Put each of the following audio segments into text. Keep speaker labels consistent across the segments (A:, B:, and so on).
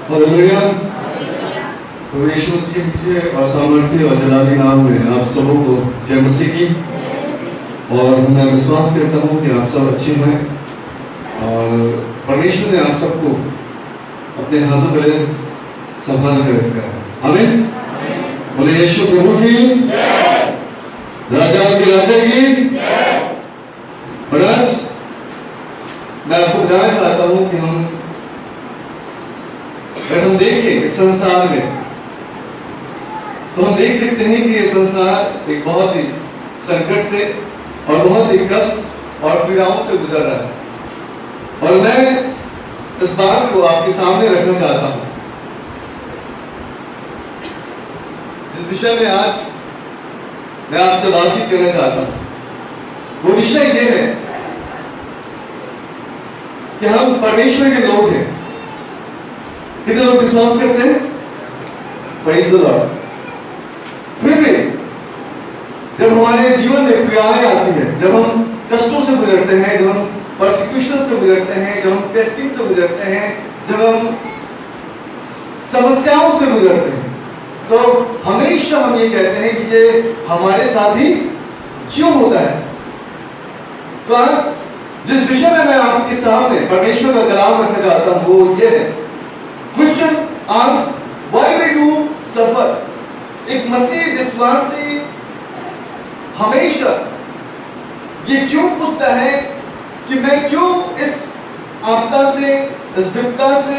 A: Hallelujah. प्रभु यीशु मसीह के और सामर्थ्य और जलाली नाम में आप सबों को जय मसीह की। और मैं विश्वास करता हूँ कि आप सब अच्छे हैं और परमेश्वर ने आप सबको अपने हाथों तले संभाल कर रखा है। आमीन। बोले यीशु प्रभु की, राजा की राजा की। और आज मैं आपको बताना चाहता हूँ कि अगर हम देखें इस संसार में तो हम देख सकते हैं कि ये संसार एक बहुत ही संकट से और बहुत ही कष्ट और पीड़ाओं से गुजर रहा है। और मैं इस बात को आपके सामने रखना चाहता हूं। जिस विषय में आज मैं आपसे बातचीत करना चाहता हूं वो विषय ये है कि हम परमेश्वर के लोग हैं। कितने लोग विश्वास करते हैं? Praise the Lord. फिर भी जब हमारे जीवन में पीड़ाएं आती है, जब हम कष्टों से गुजरते हैं, जब हम परसिक्यूशन से गुजरते हैं, जब हम टेस्टिंग से गुजरते हैं, जब हम समस्याओं से गुजरते हैं, तो हमेशा हम ये कहते हैं कि ये हमारे साथ ही क्यों होता है। तो आज जिस विषय में मैं आपके सामने परमेश्वर का कलाम रखना चाहता हूं वो ये है, question asked why we do suffer. एक मसीह विश्वासी हमेशा ये क्यों पूछता है कि मैं क्यों इस आपदा से, इस विपदा से,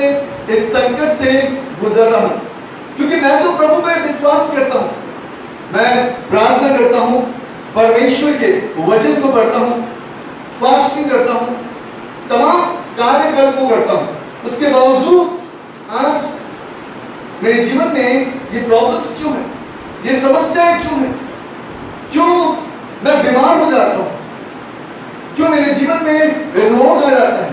A: इस संकट से गुजर रहा हूं। क्योंकि मैं तो प्रभु पे विश्वास करता हूं, मैं प्रार्थना करता हूं, परमेश्वर के वचन को पढ़ता हूं, फास्टिंग करता हूं, तमाम कार्यक्रम को करता हूं। उसके बावजूद आज मेरे जीवन में ये प्रॉब्लम्स क्यों है, ये समस्याएं क्यों है, क्यों मैं बीमार हो जाता हूं, क्यों मेरे जीवन में रोग आ जाता है,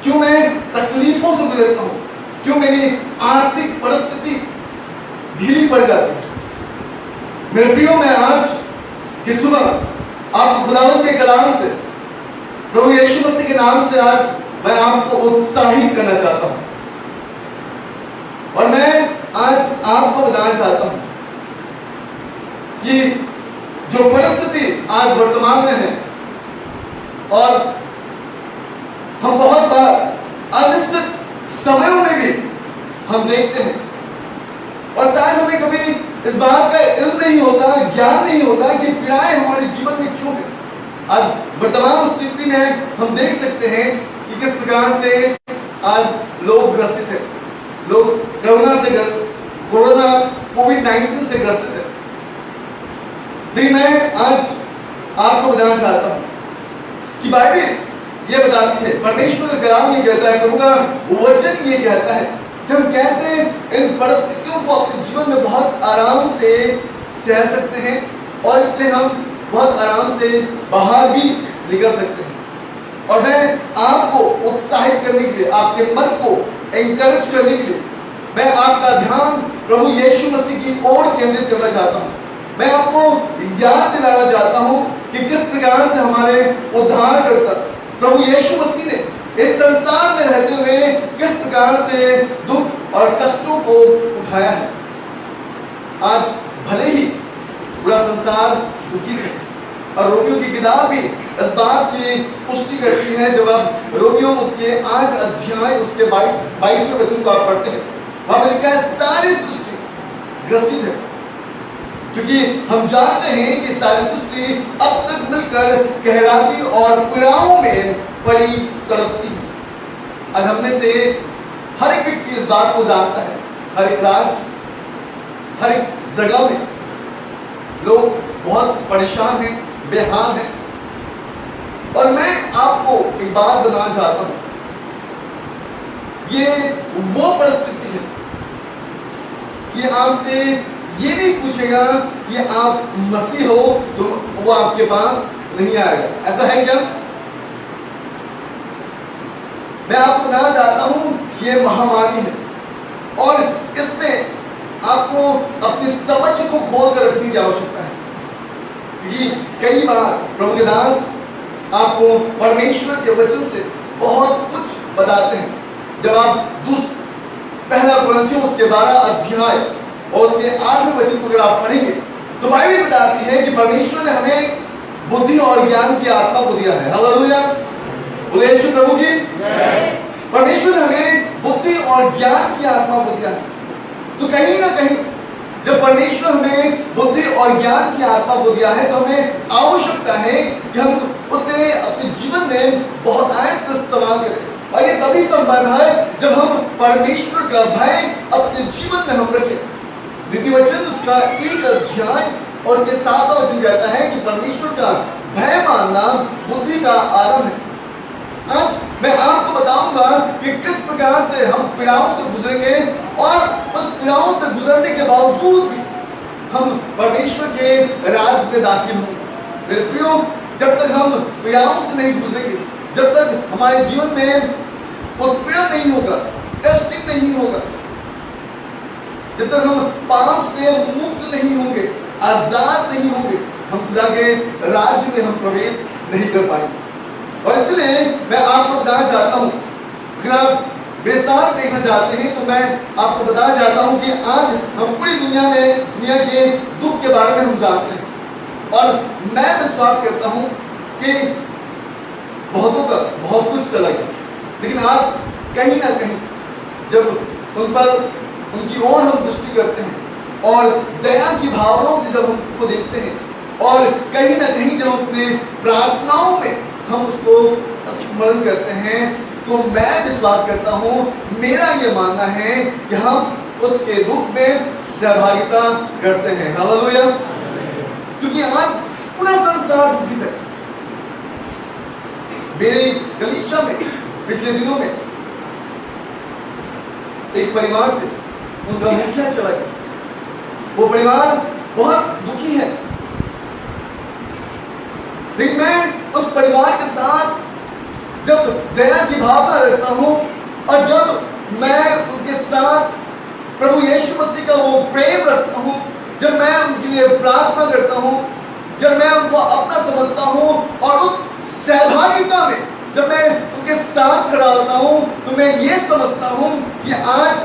A: क्यों मैं तकलीफों से गुजरता हूं, क्यों मेरी आर्थिक परिस्थिति ढीली पड़ जाती है। मेरे प्रियो, मैं आज की सुबह आप खुदावंद के कलाम से, प्रभु यीशु मसीह के नाम से आज मैं आपको उत्साहित करना चाहता हूं। और मैं आज आपको बताना चाहता हूं कि जो परिस्थिति आज वर्तमान में है और हम बहुत बार अनिश्चित समयों में भी हम देखते हैं और शायद हमें कभी इस बात का इल्म नहीं होता, ज्ञान नहीं होता कि पीड़ाएं हमारे जीवन में क्यों है। आज वर्तमान स्थिति में हम देख सकते हैं कि किस प्रकार से आज लोग ग्रसित हैं। लोग कोविड-19 से ग्रसित है। लेकिन मैं आज आपको बताना चाहता हूं कि बाइबल ये बताती है, परमेश्वर का कलाम ये कहता है, प्रभु का वचन ये कहता है कि हम कैसे इन परिस्थितियों को अपने जीवन में बहुत आराम से सह सकते हैं और इससे हम बहुत आराम से बाहर भी निकल सकते हैं। और मैं आपको उत्साहित करने के लिए, आपके मन को एनकरेज करने के लिए मैं आपका ध्यान प्रभु यीशु मसीह की ओर केंद्रित करना चाहता हूं। मैं आपको याद दिलाना चाहता हूं कि किस प्रकार से हमारे उद्धारकर्ता प्रभु यीशु मसीह ने इस संसार में रहते हुए किस प्रकार से दुख और कष्टों को उठाया है। आज भले ही पूरा संसार दुखी है और रोमियो की किताब भी इस बात की पुष्टि करती है। जब आप रोमियो उसके 8 अध्याय उसके 22वें वचन को आप पढ़ते हैं, वहां पर लिखा है सारी सृष्टि ग्रसित है। क्योंकि हम जानते हैं कि सारी सृष्टि अब तक मिलकर कहराती और पीड़ाओं में पड़ी तड़पती है। आज हमने से हर एक व्यक्ति इस बात को जानता है, हर एक राज्य, हर एक जगह में लोग बहुत परेशान हैं, बेहाल हैं। और मैं आपको एक बात बताना चाहता हूं, ये वो परिस्थिति है कि आपसे ये नहीं पूछेगा कि आप मसीह हो तो वो आपके पास नहीं आएगा। ऐसा है क्या? मैं आपको बताना चाहता हूं ये महामारी है और इसमें आपको अपनी समझ को खोल कर रखने की आवश्यकता है। क्योंकि कई बार प्रभु के दास आपको परमेश्वर के वचन से बहुत कुछ बताते हैं। जब आप पहला कुरिन्थियों उसके 12 अध्याय और उसके 8वें वचन को अगर आप पढ़ेंगे तो बाइबल बताती है कि परमेश्वर ने हमें बुद्धि और ज्ञान की आत्मा को दिया है। हालेलुया, बोले यीशु प्रभु की जय। परमेश्वर ने हमें बुद्धि और ज्ञान की आत्मा को दिया है। तो कहीं ना कहीं जब परमेश्वर हमें बुद्धि और ज्ञान की आत्मा को दिया है तो हमें आवश्यकता है कि हम उसे अपने जीवन में बहुत आयत से इस्तेमाल करें। और ये तभी संभव है जब हम परमेश्वर का भय अपने जीवन में हम रखें। नीति वचन उसका 1 अध्याय और उसके 7वां वचन कहता है कि परमेश्वर का भय मानना बुद्धि का आरंभ है। आज मैं आपको बताऊंगा कि किस प्रकार से हम पीड़ाओं से गुजरेंगे और उस पीड़ाओं से गुजरने के बावजूद भी हम परमेश्वर के राज में दाखिल होंगे। मेरे प्रियो, जब तक हम पीड़ाओं से नहीं गुजरेंगे, जब तक हमारे जीवन में उत्पीड़न नहीं होगा, टेस्टिंग नहीं होगा, जब तक हम पाप से मुक्त नहीं होंगे, आजाद नहीं होंगे, हम खुदा के राज्य में हम प्रवेश नहीं कर पाएंगे। और इसलिए मैं आपको बताना चाहता हूं, अगर आप बेसार देखना चाहते हैं तो मैं आपको बताना चाहता हूं कि आज हम पूरी दुनिया के दुख के बारे में हम जानते हैं। और मैं विश्वास करता हूं कि बहुतों का बहुत कुछ चला गया, लेकिन आज कहीं ना कहीं जब उन पर उनकी ओर हम दृष्टि करते हैं और दया की भावनाओं से जब हम उनको देखते हैं और कहीं ना कहीं जब अपने प्रार्थनाओं में हम उसको स्मरण करते हैं तो मैं विश्वास करता हूं, मेरा ये मानना है कि हम उसके दुख में सहभागिता करते हैं। हालेलुया, क्योंकि आज पूरा संसार दुखित है। मेरे गलीचा में पिछले दिनों में एक परिवार से उनका मुखिया चला गया। वो परिवार बहुत दुखी है, लेकिन मैं उस परिवार के साथ जब दया की भावना रखता हूं और जब मैं उनके साथ प्रभु यीशु मसीह का वो प्रेम रखता हूं, जब मैं उनके लिए प्रार्थना करता हूं, जब मैं उनको अपना समझता हूं और उस सहभागिता में जब मैं उनके साथ खड़ा होता हूं तो मैं ये समझता हूं कि आज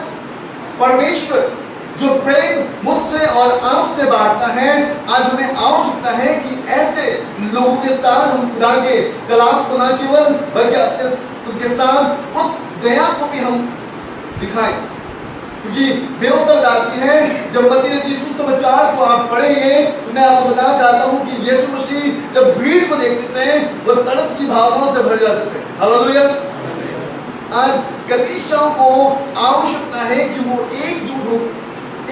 A: परमेश्वर जो प्रेम मुझसे और आपसे बांटता है, आज हमें आवश्यकता है कि ऐसे लोगों के साथ हम खुदा के कलाम को न केवल बल्कि अपने उनके साथ उस दया को भी हम दिखाएं। क्योंकि बेवजह आती है, जब मत्ती रचित सुसमाचार को आप पढ़ेंगे तो मैं आपको बताना चाहता हूं कि यीशु मसीह जब भीड़ को देखते थे वो तरस की भावनाओं से भर जाते थे। हालेलुया, आज कलीसियाओं को आवश्यकता है कि वो एकजुट हो,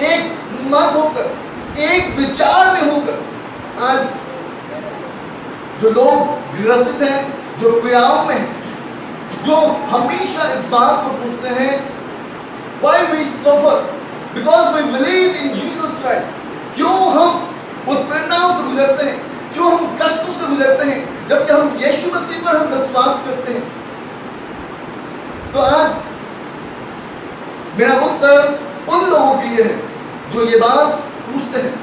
A: एक मत होकर, एक विचार में होकर। आज जो लोग ग्रसित हैं, जो पीड़ाओं में हैं, जो हमेशा इस बात को पूछते हैं why we suffer because we believe in Jesus Christ, क्यों हम उत्पीड़नों से गुजरते हैं, क्यों हम कष्टों से गुजरते हैं जबकि हम यीशु मसीह पर हम विश्वास करते हैं। तो आज मेरा उत्तर उन लोगों के लिए है जो ये बात पूछते हैं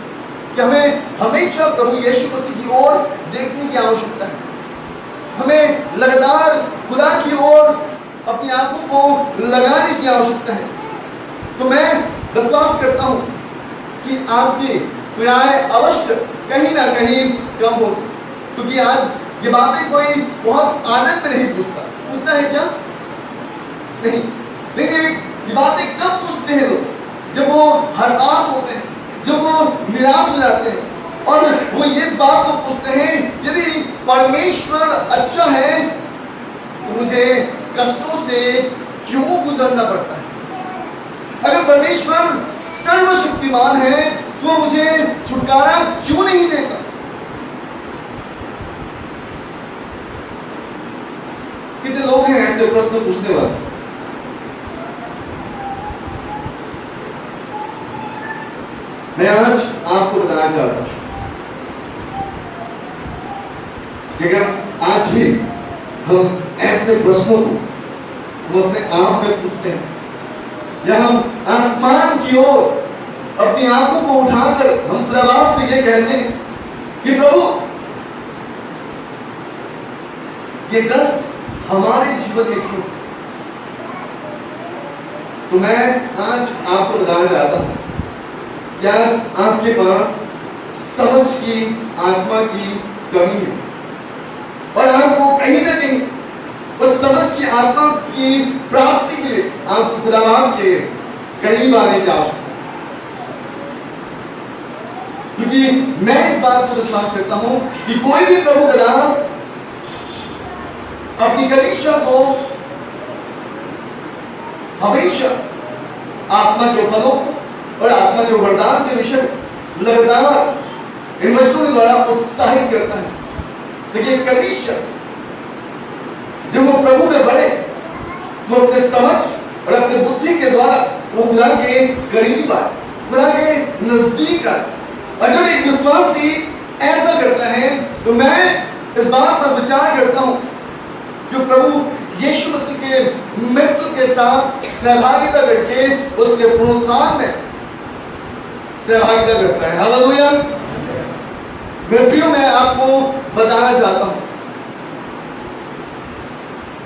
A: कि हमें हमेशा प्रभु यीशु मसीह की ओर देखने की आवश्यकता है, हमें लगातार खुदा की ओर अपनी आंखों को लगाने की आवश्यकता है। तो मैं विश्वास करता हूं कि आपकी पीड़ाएं अवश्य कहीं ना कहीं कम होगी, क्योंकि आज ये बातें कोई बहुत आनंद में नहीं पूछता है क्या? नहीं, लेकिन ये बातें कब पूछते हैं लोग? जब वो हताश होते हैं, जब वो निराश हो जाते हैं और वो ये बात को पूछते हैं, यदि परमेश्वर अच्छा है तो मुझे कष्टों से क्यों गुजरना पड़ता है? अगर परमेश्वर सर्वशक्तिमान है तो मुझे छुटकारा क्यों नहीं देगा? कितने लोग हैं ऐसे प्रश्न पूछने वाले? मैं आज आपको बताना चाहता हूं कि अगर आज भी हम ऐसे प्रश्नों को हम अपने आप में पूछते हैं या हम आसमान की ओर अपनी आंखों को उठाकर हम खुदाबाद से ये कहते हैं कि प्रभु ये कष्ट हमारे जीवन में क्यों? तो मैं आज आपको बताना चाहता हूं कि आज आपके पास समझ की आत्मा की कमी है और आपको कहीं ना कहीं उस समझ की आत्मा की प्राप्ति के लिए आपको खुदावंद के करीब आने की आवश्यकता है। क्योंकि मैं इस बात को विश्वास करता हूं कि कोई भी प्रभु का दास अपनी कलीसिया को हमेशा आत्मा के फलों और आत्मा के वरदान के विषय लगातार इन वचनों के द्वारा उत्साहित करता है। देखिए, कलीसिया जब वो प्रभु में बढ़े तो अपने समझ और अपने बुद्धि के द्वारा वो खुदा के करीब आए, खुदा के नजदीक आए। और जब एक विश्वासी ऐसा करता है तो मैं इस बात पर विचार करता हूं जो प्रभु यीशु मसीह के मृत्यु के साथ सहभागिता करके उसके पुनरुत्थान में सहभागिता करता है। हालेलुया। मेरे प्रियो, मैं आपको बताना चाहता हूं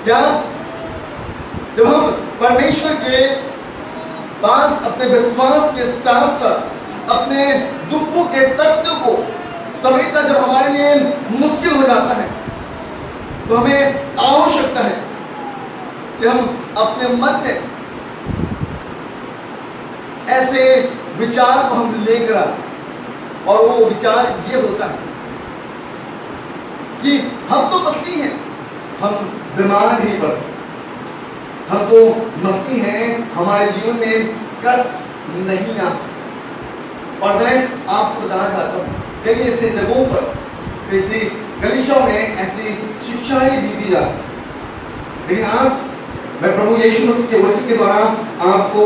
A: कि आज जब हम परमेश्वर के पास अपने विश्वास के साथ साथ अपने दुखों के तत्व को समेटना जब हमारे लिए मुश्किल हो जाता है तो हमें आवश्यकता है कि हम अपने मन में ऐसे विचार को हम लेकर आए। और वो विचार ये होता है कि हम तो मसीह हैं, हम बीमार नहीं पड़ सकते, हम तो मसीह हैं, हमारे जीवन में कष्ट नहीं आ सकता। और मैं आपको बताना चाहता हूं कई ऐसे जगहों पर, ऐसी कलीसियाओं में ऐसी शिक्षाएं भी दी जाती हैं। लेकिन आज मैं प्रभु यीशु मसीह के वचन के द्वारा आपको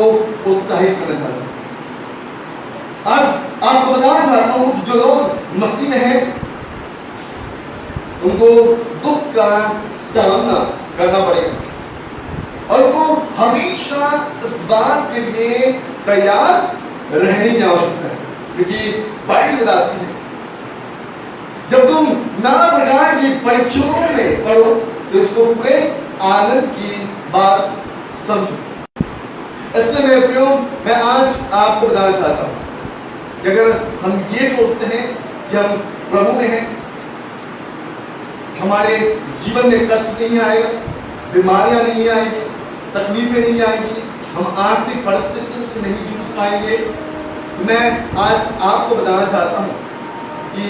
A: उत्साहित करना चाहता हूं। आज आपको बताना चाहता हूं कि जो लोग मसीह में हैं उनको दुख का सामना करना पड़ेगा और उनको हमेशा इस बात के लिए तैयार रहने की आवश्यकता है। क्योंकि बाइबल बताती है जब तुम नाना प्रकार की परीक्षाओं में पढ़ो तो इसको पूरे आनंद की बात समझो। इसलिए मेरे प्रियो, मैं आज आपको बताना चाहता हूं कि अगर हम ये सोचते हैं कि हम प्रभु में हैं, हमारे जीवन में कष्ट नहीं आएगा, बीमारियां नहीं आएगी, तकलीफें नहीं आएंगी, हम आर्थिक परिस्थितियों से नहीं जूझ पाएंगे, मैं आज आपको बताना चाहता हूं कि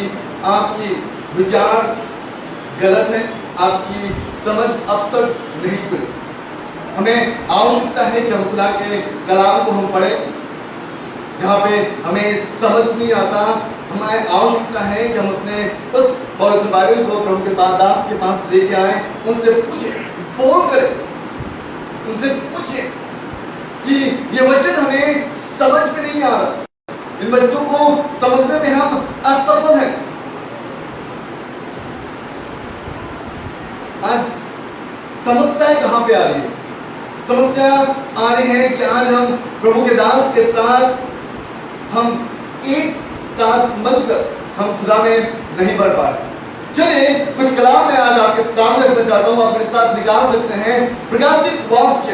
A: आपकी विचार गलत है, आपकी समझ अब तक नहीं खुली। हमें आवश्यकता है कि हम खुदा के कलाम को हम पढ़ें। जहाँ पे हमें समझ नहीं आता, हमें आवश्यकता है कि हम अपने उस पवित्र बाइबल को प्रभु के दास के पास लेके आए, उनसे पूछें, फोन करें, उनसे पूछें कि ये वचन हमें समझ में नहीं आ रहा, इन वचनों को समझने में हम असफल हैं। आज समस्याएं कहां पे आ रही है? समस्या आ रही है कि आज हम प्रभु के दास के साथ हम एक साथ मिलकर हम खुदा में नहीं बढ़ पा रहे। चलिए कुछ कलाम मैं आज आपके सामने रखना चाहता हूं, आप मेरे साथ निकाल सकते हैं प्रकाशित वाक्य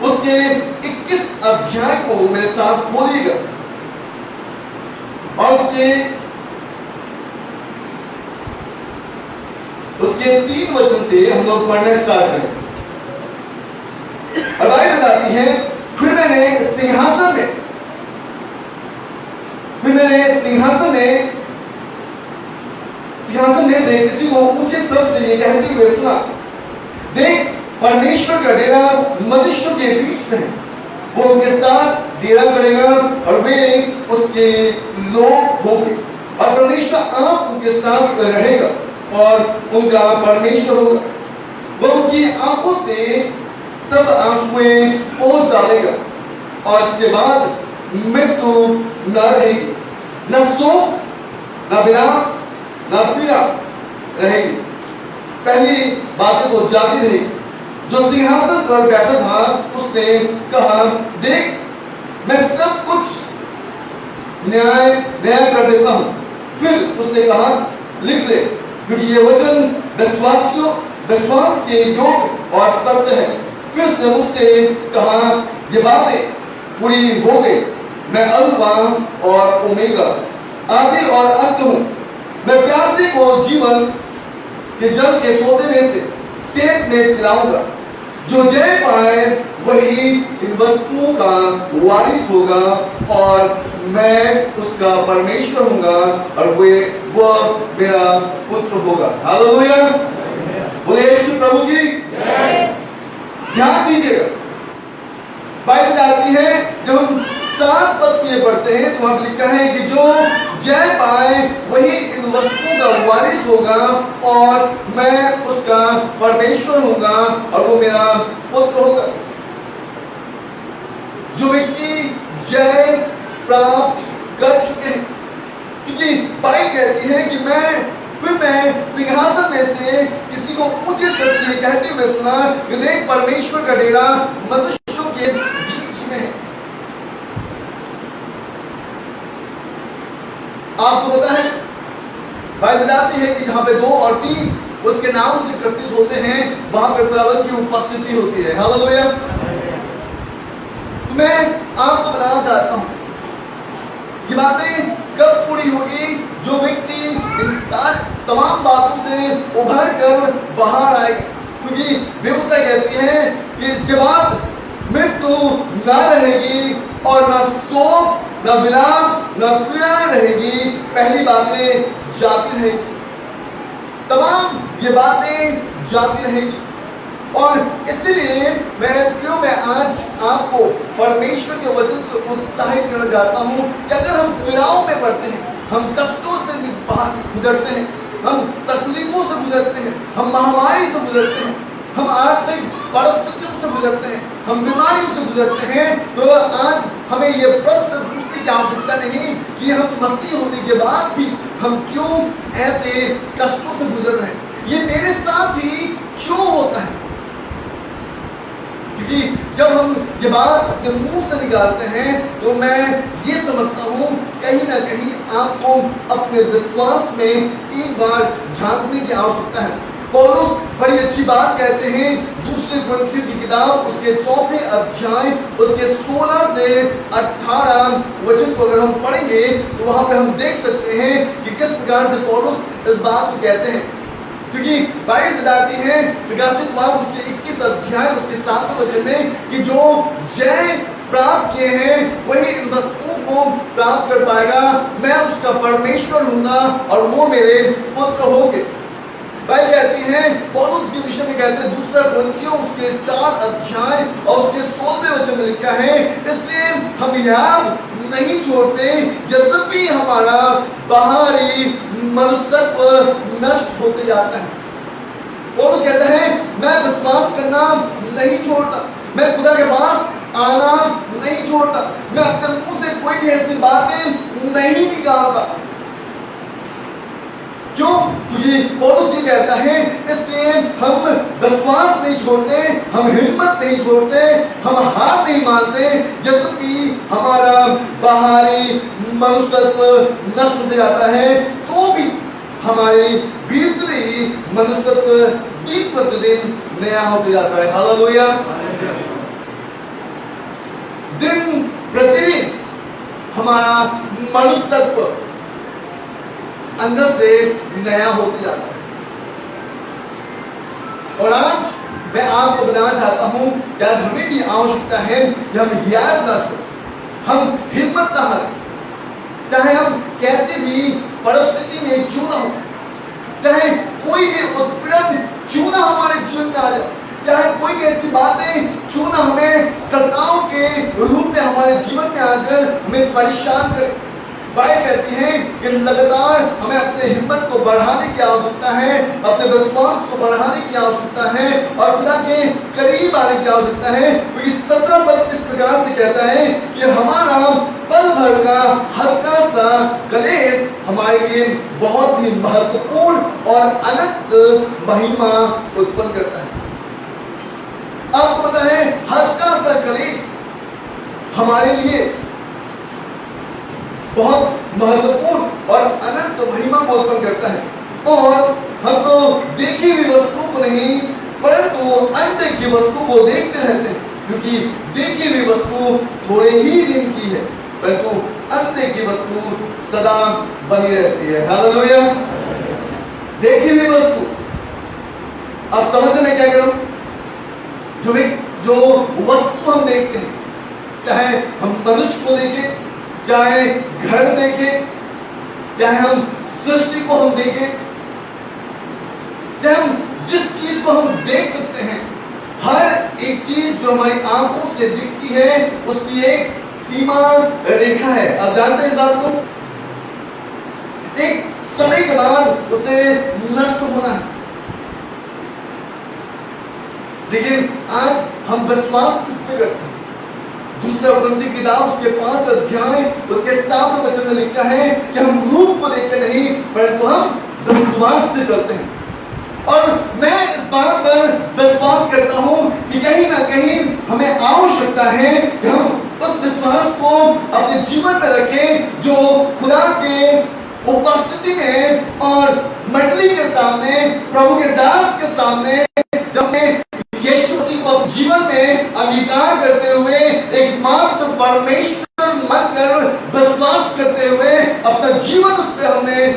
A: उसके 21 अध्याय को मेरे साथ खोलिएगा और उसके 3 वचन से हम लोग पढ़ना स्टार्ट करें। और बाइबल बताती है, फिर मैंने सिंहासन में से किसी को ऊंचे स्वर से ये कहते हुए सुना, देख परमेश्वर का डेरा मनुष्यों के बीच में, वो उनके साथ डेरा करेगा और वे उसके लोग होंगे और परमेश्वर आप उनके साथ रहेगा और उनका परमेश्वर होगा। वह उनकी आंखों से सब आंसुएं पोंछ डालेगा और इसके बाद मृत्यु न रहेगी, न शोक, न विलाप, न पीड़ा रहेगी। पहली बातें तो जाती रहेगी। जो सिंहासन पर बैठा था उसने कहा, देख मैं सब कुछ न्याय कर देता हूं। फिर उसने कहा, लिख ले, क्योंकि ये वचन विश्वास के योग्य और सत्य है। फिर उसने मुझसे कहा, ये बातें पूरी हो गई। मैं अल्फा और ओमेगा, आदि और अंत हूं। मैं प्यासे को जीवन के जल के सोते में से सेब में पिलाऊंगा। जो जय पाए वही इन वस्तुओं का वारिस होगा और मैं उसका परमेश्वर होगा और वह मेरा पुत्र होगा। हालेलुया, बोले यीशु प्रभु की जय। ध्यान दीजिएगा, बाइबल बताती है जब हम 7 पद को ये पढ़ते हैं तो वहां लिखा है कि जो जय पाए वही इन वस्तुओं का वारिस होगा और मैं उसका परमेश्वर होगा और वो मेरा पुत्र होगा। जो व्यक्ति जय प्राप्त कर चुके हैं, क्योंकि बाइबल कहती है कि मैं सिंहासन में से किसी को ऊंचे स्वर से कहते हुए सुना कि देख, परमेश्वर का डेरा मनुष्यों के बीच में है। आपको पता है बाइबल बताती है कि जहां पे 2 और 3 उसके नाम से एकत्रित होते हैं वहां पे खुदावंद की उपस्थिति होती है। हालेलुया। मैं आपको बताना चाहता हूं ये बातें कब पूरी होगी, जो व्यक्ति इन तमाम बातों से उभर कर बाहर आएगा। क्योंकि व्यवस्था कहती है कि इसके बाद मृत्यु न रहेगी और न शोक, न विलाप, न पीड़ा रहेगी। पहली बातें जाती रहेगी, तमाम ये बातें जाती रहेगी। और इसलिए मैं आज आपको परमेश्वर के वचन से उत्साहित करना चाहता हूं कि अगर हम पीड़ाओं में पड़ते हैं, हम कष्टों से गुजरते हैं, हम तकलीफों से गुजरते हैं, हम महामारी से गुजरते हैं, हम आर्थिक परिस्थितियों से गुजरते हैं, हम बीमारियों से गुजरते हैं, तो आज हमें ये प्रश्न पूछने की आवश्यकता नहीं कि हम मसीह होने के बाद भी हम क्यों ऐसे कष्टों से गुजर रहे हैं, ये मेरे साथ ही क्यों होता है। क्योंकि जब हम ये बात अपने मुंह से निकालते हैं तो मैं ये समझता हूं कहीं ना कहीं आपको अपने विश्वास में एक बार झांकने की आवश्यकता है। पौलुस बड़ी अच्छी बात कहते हैं, दूसरे कुरिन्थियों की किताब उसके 4थे अध्याय उसके 16 से 18 वचन को अगर हम पढ़ेंगे तो वहां पे हम देख सकते हैं कि किस प्रकार से पौलुस इस बात को कहते हैं। क्योंकि बाइबल बताती है प्रकाशित वाक्य उसके 21 अध्याय उसके 7वें वचन में कि जो जय प्राप्त किए हैं वही इन वस्तुओं को प्राप्त कर पाएगा। मैं उसका परमेश्वर हूंगा और वो मेरे पुत्र होंगे। बाइबल कहती है, पौलुस के विषय में कहते हैं, दूसरा कुरिन्थियों उसके 4 अध्याय और उसके 16वें वचन में लिखा है, इसलिए हम याद नहीं छोड़ते यद्यपि हमारा बाहरी मनुष्यत्व नष्ट होते जाता है। पौलुस कहता है मैं विश्वास करना नहीं छोड़ता, मैं खुदा के पास आना नहीं छोड़ता, मैं अपने मुंह से कोई भी ऐसी बातें नहीं निकालता। क्यों? क्योंकि पौलुस ये कहता है इसलिए हम विश्वास नहीं छोड़ते, हम हिम्मत नहीं छोड़ते, हम हार नहीं मानते यद्यपि हमारा बाहरी मनुष्यत्व नष्ट होते जाता है तो भी हमारे भीतरी मनुष्यत्व दिन प्रतिदिन नया होते जाता है। हालेलुया। दिन प्रतिदिन हमारा मनुष्यत्व अंदर से नया होते जाता है। और आज मैं आपको बताना चाहता हूं कि आज हमें भी आवश्यकता है कि हम याद ना छोड़ें, हम हिम्मत ना हारें, चाहे हम कैसे भी परिस्थिति में क्यों ना हो, चाहे कोई भी उत्पीड़न क्यों ना हमारे जीवन में आ जाए, चाहे कोई भी ऐसी बातें क्यों ना हमें सताव के रूप में हमारे जीवन में आकर हमें परेशान करे। बाइबल कहती है कि लगातार हमें अपने हिम्मत को बढ़ाने की आवश्यकता है, अपने विश्वास को बढ़ाने की आवश्यकता है और खुदा के करीब आने की आवश्यकता है। क्योंकि 17 पद इस प्रकार से कहता है कि हमारा पल भर का हल्का सा कलेश हमारे लिए बहुत ही महत्वपूर्ण और अनंत महिमा उत्पन्न करता है। आपको पता है हल्का सा कलेश हमारे लिए बहुत महत्वपूर्ण और अनंत महिमा को उत्पन्न करता है। और हम तो देखी हुई वस्तुओं को नहीं परंतु अनदेखी वस्तु को देखते रहते हैं, क्योंकि देखी हुई वस्तु थोड़े ही दिन की है, परंतु अंत की वस्तु सदा बनी रहती है। हालेलुया। देखी हुई वस्तु, आप समझ में क्या करूं, जो वस्तु हम देखते हैं, चाहे हम मनुष्य को देखें, चाहे घर देखें, चाहे हम सृष्टि को हम देखें, चाहे हम जिस चीज को हम देख सकते हैं, हर एक चीज जो हमारी आंखों से दिखती है उसकी एक सीमा रेखा है। आप जानते हैं इस बात को, एक समय के बाद उसे नष्ट होना है। लेकिन आज हम विश्वास किस पे करते हैं? दूसरे उपनिषद की किताब उसके 5 अध्याय उसके 7 वचन में लिखा है कि हम रूप को देखे नहीं, परंतु हम विश्वास से चलते हैं। और मैं इस बात पर विश्वास करता हूं कि कहीं ना कहीं हमें आवश्यकता है कि हम उस विश्वास को अपने जीवन में रखें जो खुदा के उपस्थिति में और मंडली के सामने, प्रभु के दास के सामने, जब यीशु मसीह को जीवन में अंगीकार करते हुए एकमात्र परमेश्वर मानकर विश्वास करते हुए अपना जीवन उस पर हमने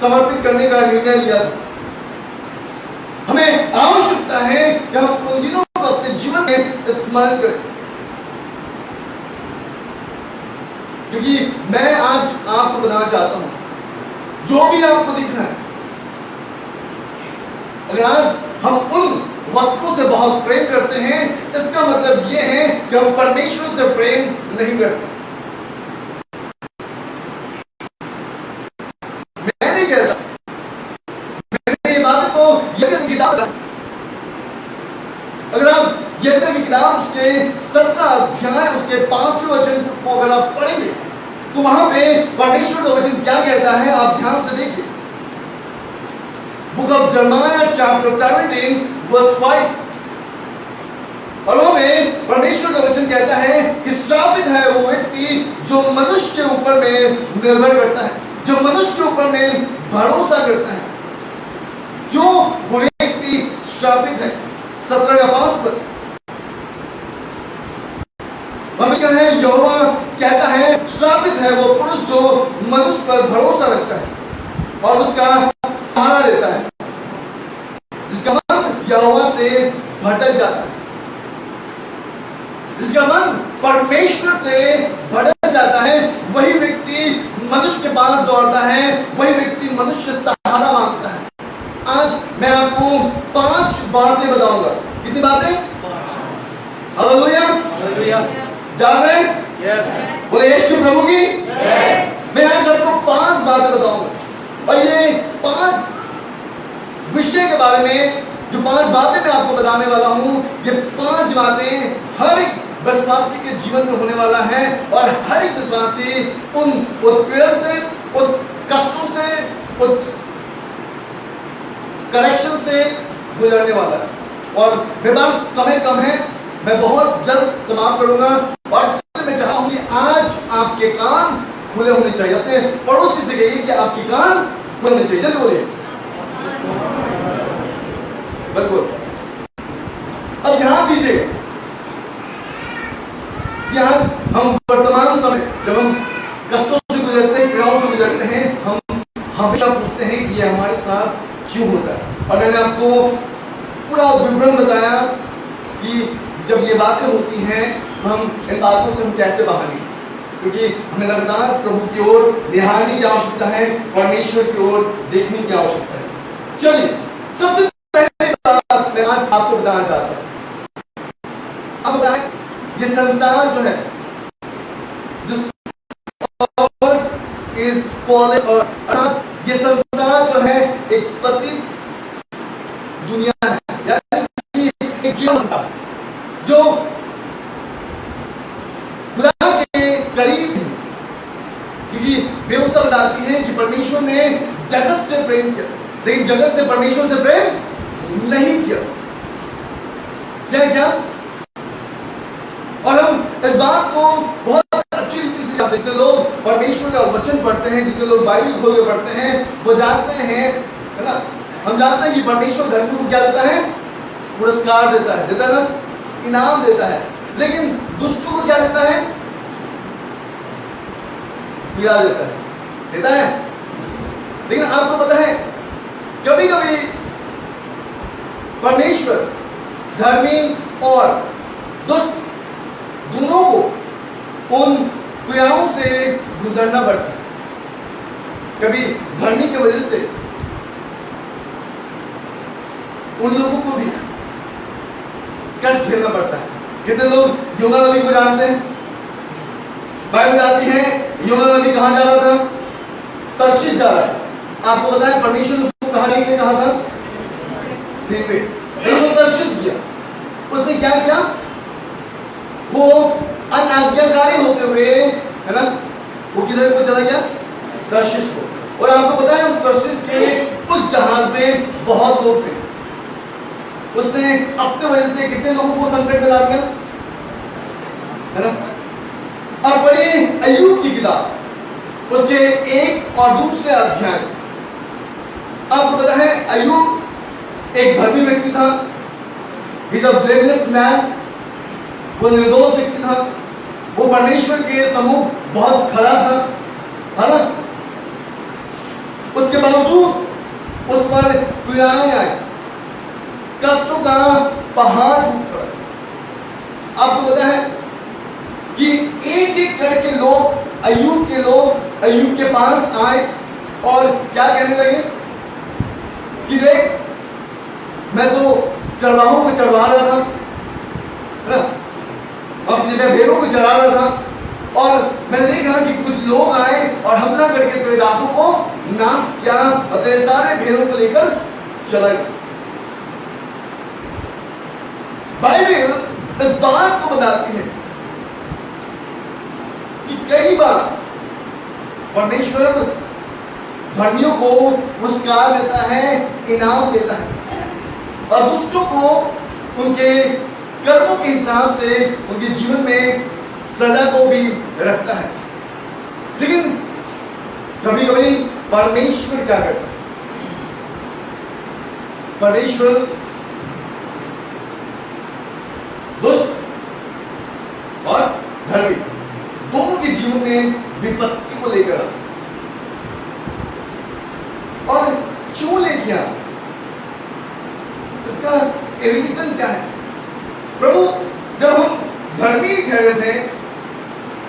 A: समर्पित करने का निर्णय लिया। हमें आवश्यकता है कि हम उन दिनों को अपने जीवन में स्मरण करें, क्योंकि मैं आज आपको बताना चाहता हूं, जो भी आपको दिख रहा है, अगर आज हम उन वस्तुओं से बहुत प्रेम करते हैं, इसका मतलब यह है कि हम परमेश्वर से प्रेम नहीं करते। मैं नहीं कहता, मैंने ये बातें तो यज्ञ की किताब, अगर आप यज्ञ की किताब उसके 17 अध्याय उसके 5वें वचन को अगर आप पढ़ेंगे तो वहां पे परमेश्वर का वचन क्या कहता है, आप ध्यान से देखिए। Book of Jeremiah chapter 17 verse 5, और वहां में परमेश्वर का वचन कहता है कि श्रापित है वो व्यक्ति जो मनुष्य के ऊपर में निर्भर करता है, जो मनुष्य के ऊपर में भरोसा करता है, जो वो व्यक्ति श्रापित है। 17 का 5 पर है, यहोवा कहता है श्रापित है वो पुरुष जो मनुष्य पर भरोसा रखता है और उसका सहारा लेता है, जिसका मन यहोवा से भटक जाता है, जिसका मन परमेश्वर से भटक जाता है, वही व्यक्ति मनुष्य के पास दौड़ता है, वही व्यक्ति मनुष्य सहारा मांगता है। आज मैं आपको 5 बातें बताऊंगा। कितनी बातें? Hallelujah, hallelujah. जा रहे हैं? यस। बोले यीशु प्रभु की जय। मैं आज आपको 5 बातें बताऊंगा, और ये 5 विषय के बारे में जो 5 बातें मैं आपको बताने वाला हूं, ये 5 बातें हर एक विश्वासी के जीवन में होने वाला है, और हर एक विश्वासी उन उत्पीड़न से, उस कष्टों से, उस करेक्शन से गुजरने वाला है। और मेरे पास समय कम है, मैं बहुत जल्द समाप्त करूंगा, और इसलिए मैं चाहता हूं कि आज आपके कान खुले होने चाहिए। अपने पड़ोसी से कहिए कि आपके कान खुले होने चाहिए। जल्दी बोलिए, बिल्कुल। अब ध्यान दीजिएगा कि आज हम वर्तमान समय जब हम कष्टों से गुजरते हैं, पीड़ाओं से गुजरते हैं, हम हमेशा पूछते हैं कि ये हमारे साथ क्यों होता है। और मैंने आपको पूरा विवरण बताया कि जब ये बातें होती हैं तो हम इन बातों से हम कैसे बाहर निकलें, क्योंकि हमें लगातार प्रभु की ओर निहारने की आवश्यकता है, परमेश्वर की ओर देखने की आवश्यकता है। चलिए, सबसे पहली बात मैं आज आपको बताना चाहता हूं। अब बताएं, ये संसार जो है, ये संसार जो है एक पतित दुनिया है, जो खुदा के करीब, क्योंकि व्यवस्था बताती है कि परमेश्वर ने जगत से प्रेम किया, लेकिन जगत ने परमेश्वर से प्रेम नहीं किया। क्या? और हम इस बात को बहुत अच्छी रीति से जानते हैं। जितने लोग परमेश्वर का वचन पढ़ते हैं, जितने लोग बाइबल खोल के पढ़ते हैं, वो जानते हैं, है ना, हम जानते हैं कि परमेश्वर धर्मी को क्या देता है? पुरस्कार देता है ना, इनाम देता है। लेकिन दुष्टों को क्या देता है? पीड़ा देता है, देता है। लेकिन आपको पता है कभी कभी परमेश्वर धर्मी और दुष्ट दोनों को उन पीड़ाओं से गुजरना पड़ता है। कभी धर्मी की वजह से उन लोगों को भी कष्ट झेलना पड़ता है। कितने लोग योना नबी को जानते हैं? बाइबल बताती है योना नबी कहां जा रहा था? तर्शीश जा रहा था। आपको पता है परमेश्वर ने उसको कहां लेके कहा था? निनवे। लेकिन तर्शीश गया, उसने क्या किया? वो अनाज्ञाकारी होते हुए, है ना, वो किधर को चला गया? तर्शीश को। और आपको पता है उस तर्शीश के उस जहाज में बहुत लोग थे। उसने अपने वजह से कितने लोगों को संकट में ला दिया, है ना। अब पढ़िए अय्यूब की किताब, उसके 1 और 2 अध्याय। आपको पता है अय्यूब एक धर्मी व्यक्ति था। He is a blameless man. वो निर्दोष व्यक्ति था। वो परमेश्वर के सम्मुख बहुत खड़ा था, है ना। उसके बावजूद उस पर पीड़ाएं आई, कष्टों का पहाड़ टूट पड़ा। आपको पता है कि एक एक करके लोग अय्यूब के पास आए और क्या कहने लगे कि देख, मैं तो चरवाहों को चरवा रहा था, है ना, अब मैं भेड़ों को चरा रहा था और मैंने देखा कि कुछ लोग आए और हमला करके तेरे दासों को नाश किया और तेरे सारे भेड़ों को लेकर चला गया। बाइबल इस बात को बताती है कि कई बार परमेश्वर धर्मियों को पुरस्कार देता है, इनाम देता है, और दुष्टों को उनके कर्मों के हिसाब से उनके जीवन में सजा को भी रखता है। लेकिन कभी कभी परमेश्वर क्या करता है? परमेश्वर दुष्ट और धर्मी दोनों के जीवन में विपत्ति को लेकर आता और क्यों लेके आता? इसका रीजन क्या है? प्रभु, जब हम धर्मी ठहरे थे,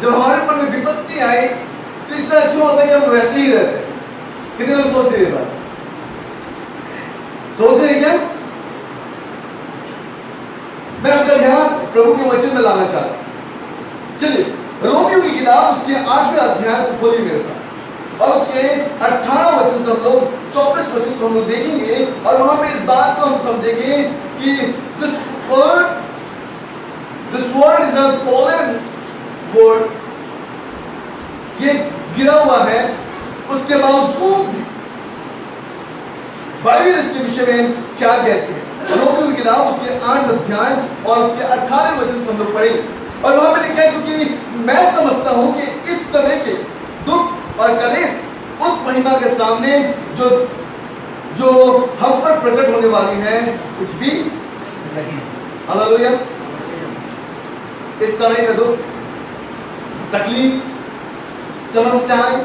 A: जब हमारे ऊपर में विपत्ति आई, तो इससे अच्छा होता है कि हम वैसे ही रहते। कितने लोग सोच रहे हैं? सोच रहे क्या? मैं आपका ध्यान प्रभु के वचन में लाना चाहता हूं। चलिए रोमियो की किताब उसके 8वें अध्याय को खोलिए मेरे साथ, और उसके 18 वचन से हम लोग 24 वचन को हम लोग देखेंगे, और वहां पे इस बात को हम समझेंगे कि this word is a fallen word, ये गिरा हुआ है, उसके बावजूद भी बाइबल इसके विषय में क्या कहती है। रोमियो की किताब उसके 8 अध्याय और उसके 18 वचन हम लोग पढ़ेंगे, और वहां पे लिखा है, क्योंकि मैं समझता हूं कि इस समय के दुख और कलेश उस महिमा के सामने जो हम पर प्रकट होने वाली है कुछ भी नहीं। हालेलुया। इस समय का दुख, तकलीफ, समस्याएं,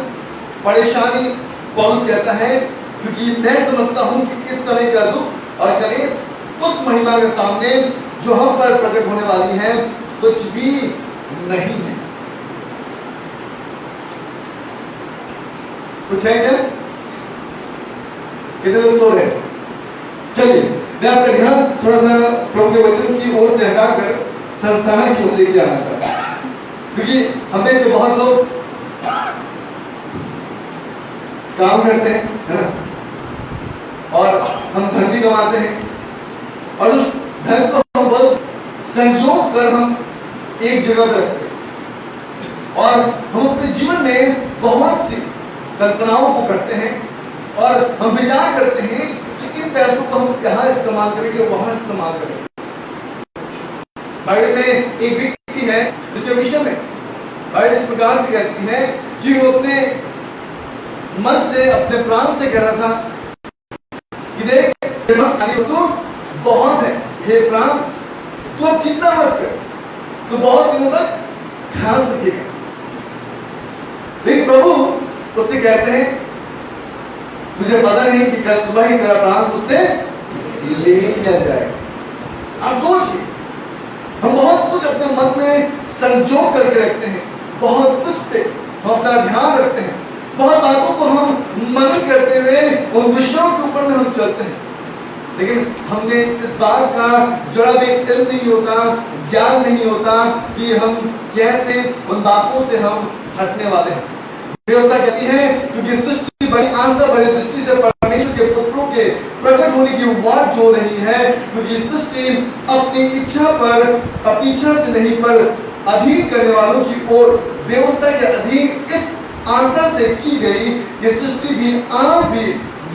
A: परेशानी, पौलुस कहता है, क्योंकि मैं समझता हूं कि इस समय का दुख और कलेश उस महिमा के सामने जो हम पर प्रकट होने वाली है कुछ भी नहीं है। कुछ है क्या? कितने लोग सो रहे? चलिए मैं आपका ध्यान थोड़ा सा प्रभु के वचन की ओर से हटाकर संस्थान की ओर लेके आना चाहता हूं, क्योंकि हमें से बहुत लोग काम करते हैं, है ना, और हम धन भी कमाते हैं, और उस धन को हम बहुत संजोग कर हम एक जगह पर रखते हैं, और हम अपने जीवन में बहुत सी कल्पनाओं को करते हैं, और हम विचार करते हैं कि इन पैसों को हम यहाँ इस्तेमाल करेंगे, वहां इस्तेमाल करेंगे। बाइबल में एक व्यक्ति है जिसके विषय में बाइबल इस प्रकार से कहती है कि वो अपने मन से, अपने प्राण से कह रहा था कि देख, मेरे पास खाली वस्तु बहुत है, हे प्राण तू अब चिंता मत कर, तो बहुत दिनों तक खा सकेगा। लेकिन प्रभु उससे कहते हैं तुझे पता नहीं कि कल सुबह ही तेरा प्राण तुझसे ले लिया जाएगा। आप सोचिए, हम बहुत कुछ अपने मन में संजो करके रखते हैं, बहुत कुछ पे हम अपना ध्यान रखते हैं, बहुत बातों को हम मनन करते हुए उन विषयों के ऊपर में हम चलते हैं, लेकिन हमने इस बात का जरा भी इल्म नहीं होता, ज्ञान नहीं होता कि हम कैसे उन बातों से हम हटने वाले हैं। व्यवस्था कहती है क्योंकि सृष्टि बड़ी आशा बड़ी दृष्टि से परमेश्वर के पुत्रों के प्रकट होने की वाट जो रही है, क्योंकि सृष्टि अपनी इच्छा पर, अपनी इच्छा से नहीं पर अधीन करने वालों की ओर व्यवस्था के अधीन इस आशा से की गई कि सृष्टि भी आप भी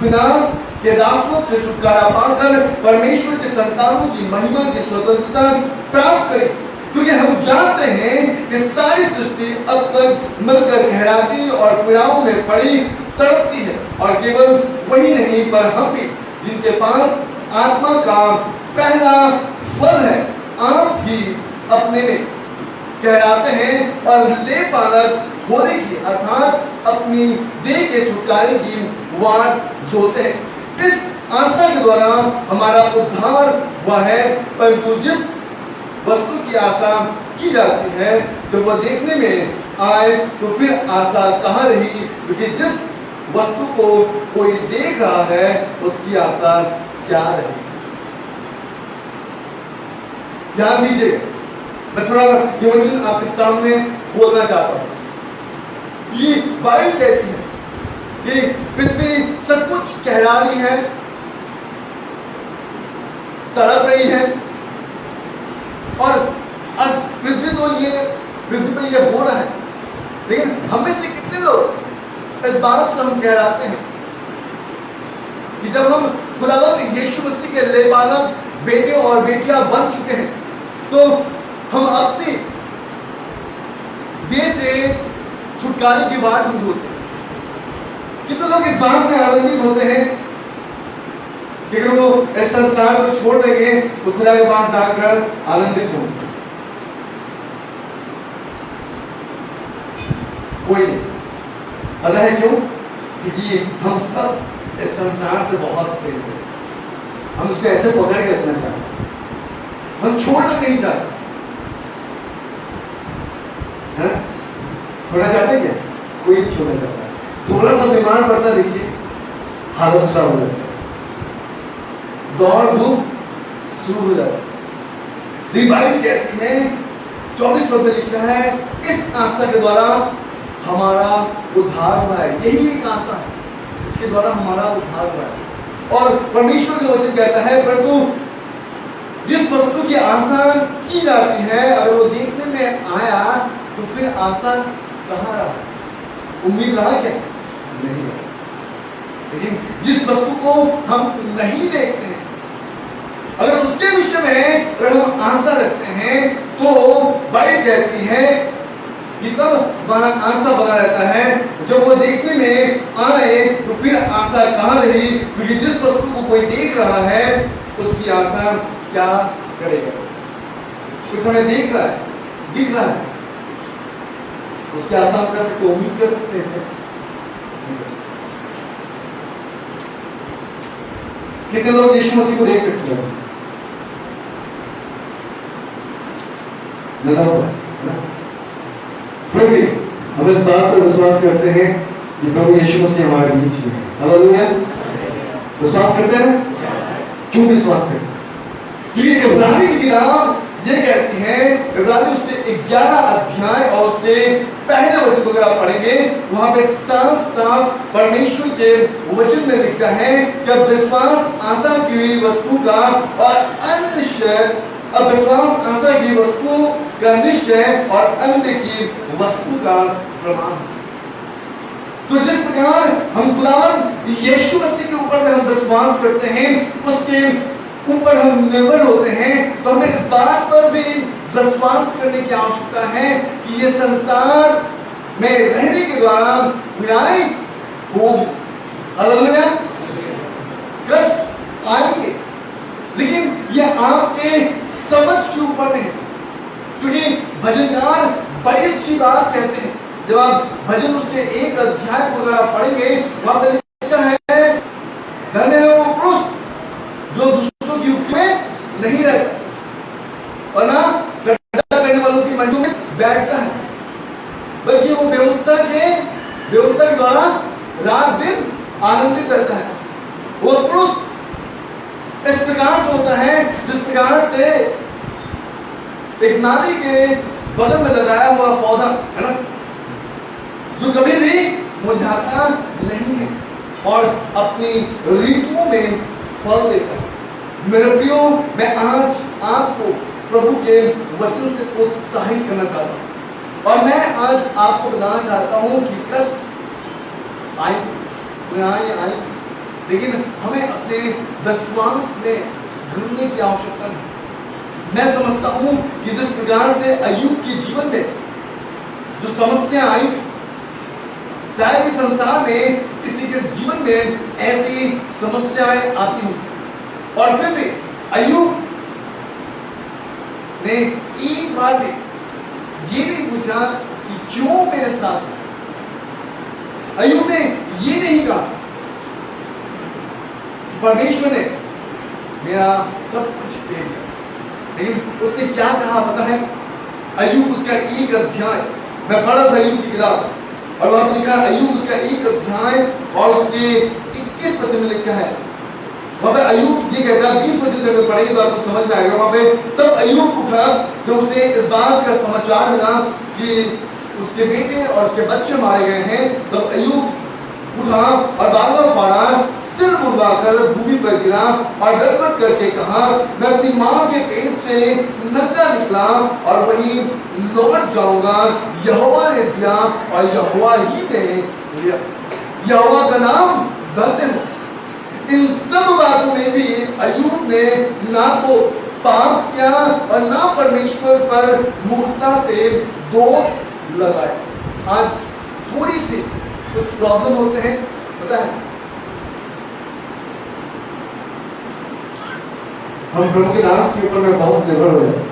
A: विनाश के दासत्व से छुटकारा पाकर परमेश्वर के संतानों की महिमा की स्वतंत्रता प्राप्त करें। क्योंकि हम जानते हैं कि सारी सृष्टि अब तक मिलकर कहराती और पीड़ाओं में पड़ी तड़पती है, और केवल वही नहीं पर हम भी जिनके पास आत्मा का पहला फल है आप भी अपने में कहराते हैं और ले पालक होने की अर्थात अपनी देह के छुटकारे की वाट जोते हैं। इस आशा के द्वारा हमारा उद्धार हुआ है, परंतु जिस वस्तु की आशा की जाती है जब वह देखने में आए तो फिर आशा कहाँ रही, क्योंकि जिस वस्तु को कोई देख रहा है उसकी आशा क्या रही। ध्यान दीजिए, मैं थोड़ा ये वचन आपके सामने खोलना चाहता हूं। ये बाइबल कहती है कि पृथ्वी सचमुच कहला रही है, तड़प रही है, और आज पृथ्वी पे ये हो रहा है, लेकिन हमें से कितने लोग इस बात से हम कहलाते हैं कि जब हम खुदावंद यीशु मसीह के लेपालक बेटे और बेटियां बन चुके हैं तो हम अपनी देह से छुटकारे की बात हम ढूंढते हैं। कितने लोग इस बात में आनंदित होते हैं कि अगर वो इस संसार को छोड़ देंगे तो खुदा के पास जाकर आनंदित होंगे? कोई नहीं। पता है क्यों? क्योंकि हम सब इस संसार से बहुत प्रेम करते हैं, हम उसको ऐसे पकड़ के रखना चाहते हैं, हम छोड़ना नहीं चाहते। छोड़ना चाहते क्या? कोई नहीं छोड़ना चाहता। थोड़ा सा बीमार पड़ता देखिए हालत खराब हो जाती है, दौड़ धूप शुरू हो जाती है। बाइबल कहती है 24 पद में लिखा है इस आशा के द्वारा हमारा उद्धार हुआ है। यही एक आशा है, इसके द्वारा हमारा उद्धार हुआ है। और परमेश्वर का वचन कहता है परंतु जिस वस्तु की आशा की जाती है अगर वो देखने में आया तो फिर आशा कहाँ रहा? उम्मीद रहा क्या? नहीं रहा। लेकिन जिस वस्तु को हम नहीं देखते हैं अगर उसके विषय में अगर हम आशा रखते हैं तो बाइबल कहती है कि तब आशा बना रहता है। जब वो देखने में आए तो फिर आशा कहाँ रही? क्योंकि जिस वस्तु को कोई देख रहा है उसकी आशा क्या करेगा? कुछ हमें देख रहा है, दिख रहा है, उसकी आशा हम कर सकते, उम्मीद कर सकते हैं। कितने लोग यीशु मसीह को देख सकते हैं? फिर भी हम इस बात पर विश्वास करते हैं कि प्रभु यीशु मसीह हमारे बीच में है। हालेलुया। विश्वास करते हैं? क्यों विश्वास करते हैं? क्योंकि इब्रानी की किताब ये कहती है, इब्रानी उसके 11 अध्याय और उसके पहले वचन को अगर आप पढ़ेंगे वहां पे साफ साफ परमेश्वर के वचन में लिखा है कि विश्वास आशा की हुई वस्तु का और अनिश्चय, अब विश्वास आशा की वस्तु का निश्चय और अंत की वस्तु का प्रमाण। तो जिस प्रकार हम खुदावंद यीशु मसीह के ऊपर में हम विश्वास करते हैं, उसके ऊपर हम निर्भर होते हैं, तो हमें इस बात पर भी विश्वास करने की आवश्यकता है कि ये संसार में रहने के द्वारा बुराई होगी, हालेलुया, कष्ट आएंगे, लेकिन ये आपके समझ के ऊपर नहीं, क्योंकि अच्छी बात कहते हैं। जब आप भजन उसके 1 अध्याय को अगर आप पढ़ेंगे, वहां पर लिखा है, धन्य है वो पुरुष जो दुष्टों की युक्ति में नहीं रहता और ना टट्टा करने वालों की मंडली में बैठता है, बल्कि वो व्यवस्था के द्वारा रात दिन आनंदित रहता है। वो पुरुष इस प्रकार से होता है जिस प्रकार से एक नाली के बगल में लगाया हुआ पौधा है ना, जो कभी भी मुरझाता नहीं है और अपनी ऋतुओं में फल देता है। मेरे प्रियो, मैं आज आपको प्रभु के वचन से उत्साहित करना चाहता हूं और मैं आज आपको बताना चाहता हूं कि कष्ट आए, लेकिन हमें अपने विश्वास में घुलने की आवश्यकता नहीं। मैं समझता हूं कि जिस प्रकार से अय्यूब के जीवन में जो समस्या आई, शायद इस संसार में किसी के जीवन में ऐसी समस्याएं आती हों, और फिर भी अय्यूब ने एक बार भी ये नहीं पूछा कि क्यों मेरे साथ। अय्यूब ने ये नहीं कहा परमेश्वर ने मेरा सब कुछ दे दिया, लेकिन उसने क्या कहा पता है? अय्यूब उसका 1 अध्याय, मैं पढ़ा था अय्यूब की किताब और वहां पर लिखा है अय्यूब उसका 1 अध्याय और उसके 21 वचन में लिखा है। वहां पर अय्यूब ये कहता है, 20 वचन अगर पढ़ेंगे तो आपको समझ में आएगा। वहां पे तब अय्यूब उठा जब उसे इस बात का समाचार मिला कि उसके बेटे और उसके बच्चे मारे गए हैं, तब अय्यूब उठा और बांगा फाड़ा, सिर मुड़वाकर भूमि पर गिरा और डरमट करके कहा, मैं अपनी मां के पेट से नंगा निकला और वहीं लौट जाऊंगा। यहोवा ने दिया और यहोवा ही ने लिया, यहोवा का नाम धन्य हो। इन सब बातों में भी अय्यूब ने ना तो पाप किया और ना परमेश्वर पर मूर्खता से दोष लगाया। आज थोड़ी सी कुछ प्रॉब्लम होते हैं, पता है, हम प्रभु के दास के ऊपर में बहुत निर्भर हो जाते,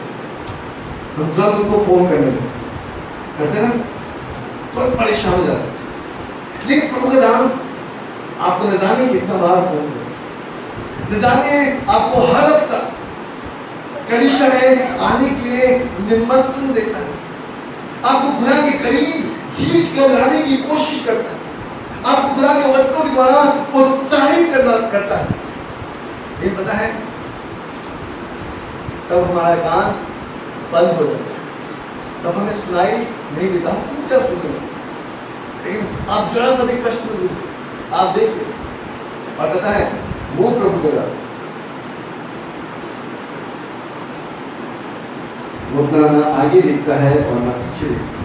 A: हम तुरंत उनको फोन करने करते ना, तो परेशान हो जाते। लेकिन प्रभु के दास आपको न जाने कितना बार फोन करते, न जाने आपको हर हफ्ता कलीसिया में आने के लिए निमंत्रण देता है, आपको खुदा के करीब खींच कर लाने की कोशिश करता है, आपको खुदा के वचनों के द्वारा प्रोत्साहित करता है। ये पता है, तब हमारा कान बंद हो जाता है, तब हमें सुनाई नहीं देता, हम ऊंचा सुनते हैं। लेकिन आप जरा सा भी कष्ट में डूबे, आप देखिए, और पता है वो प्रभु का दास, वो अपना ना आगे देखता है और ना पीछे देखता है।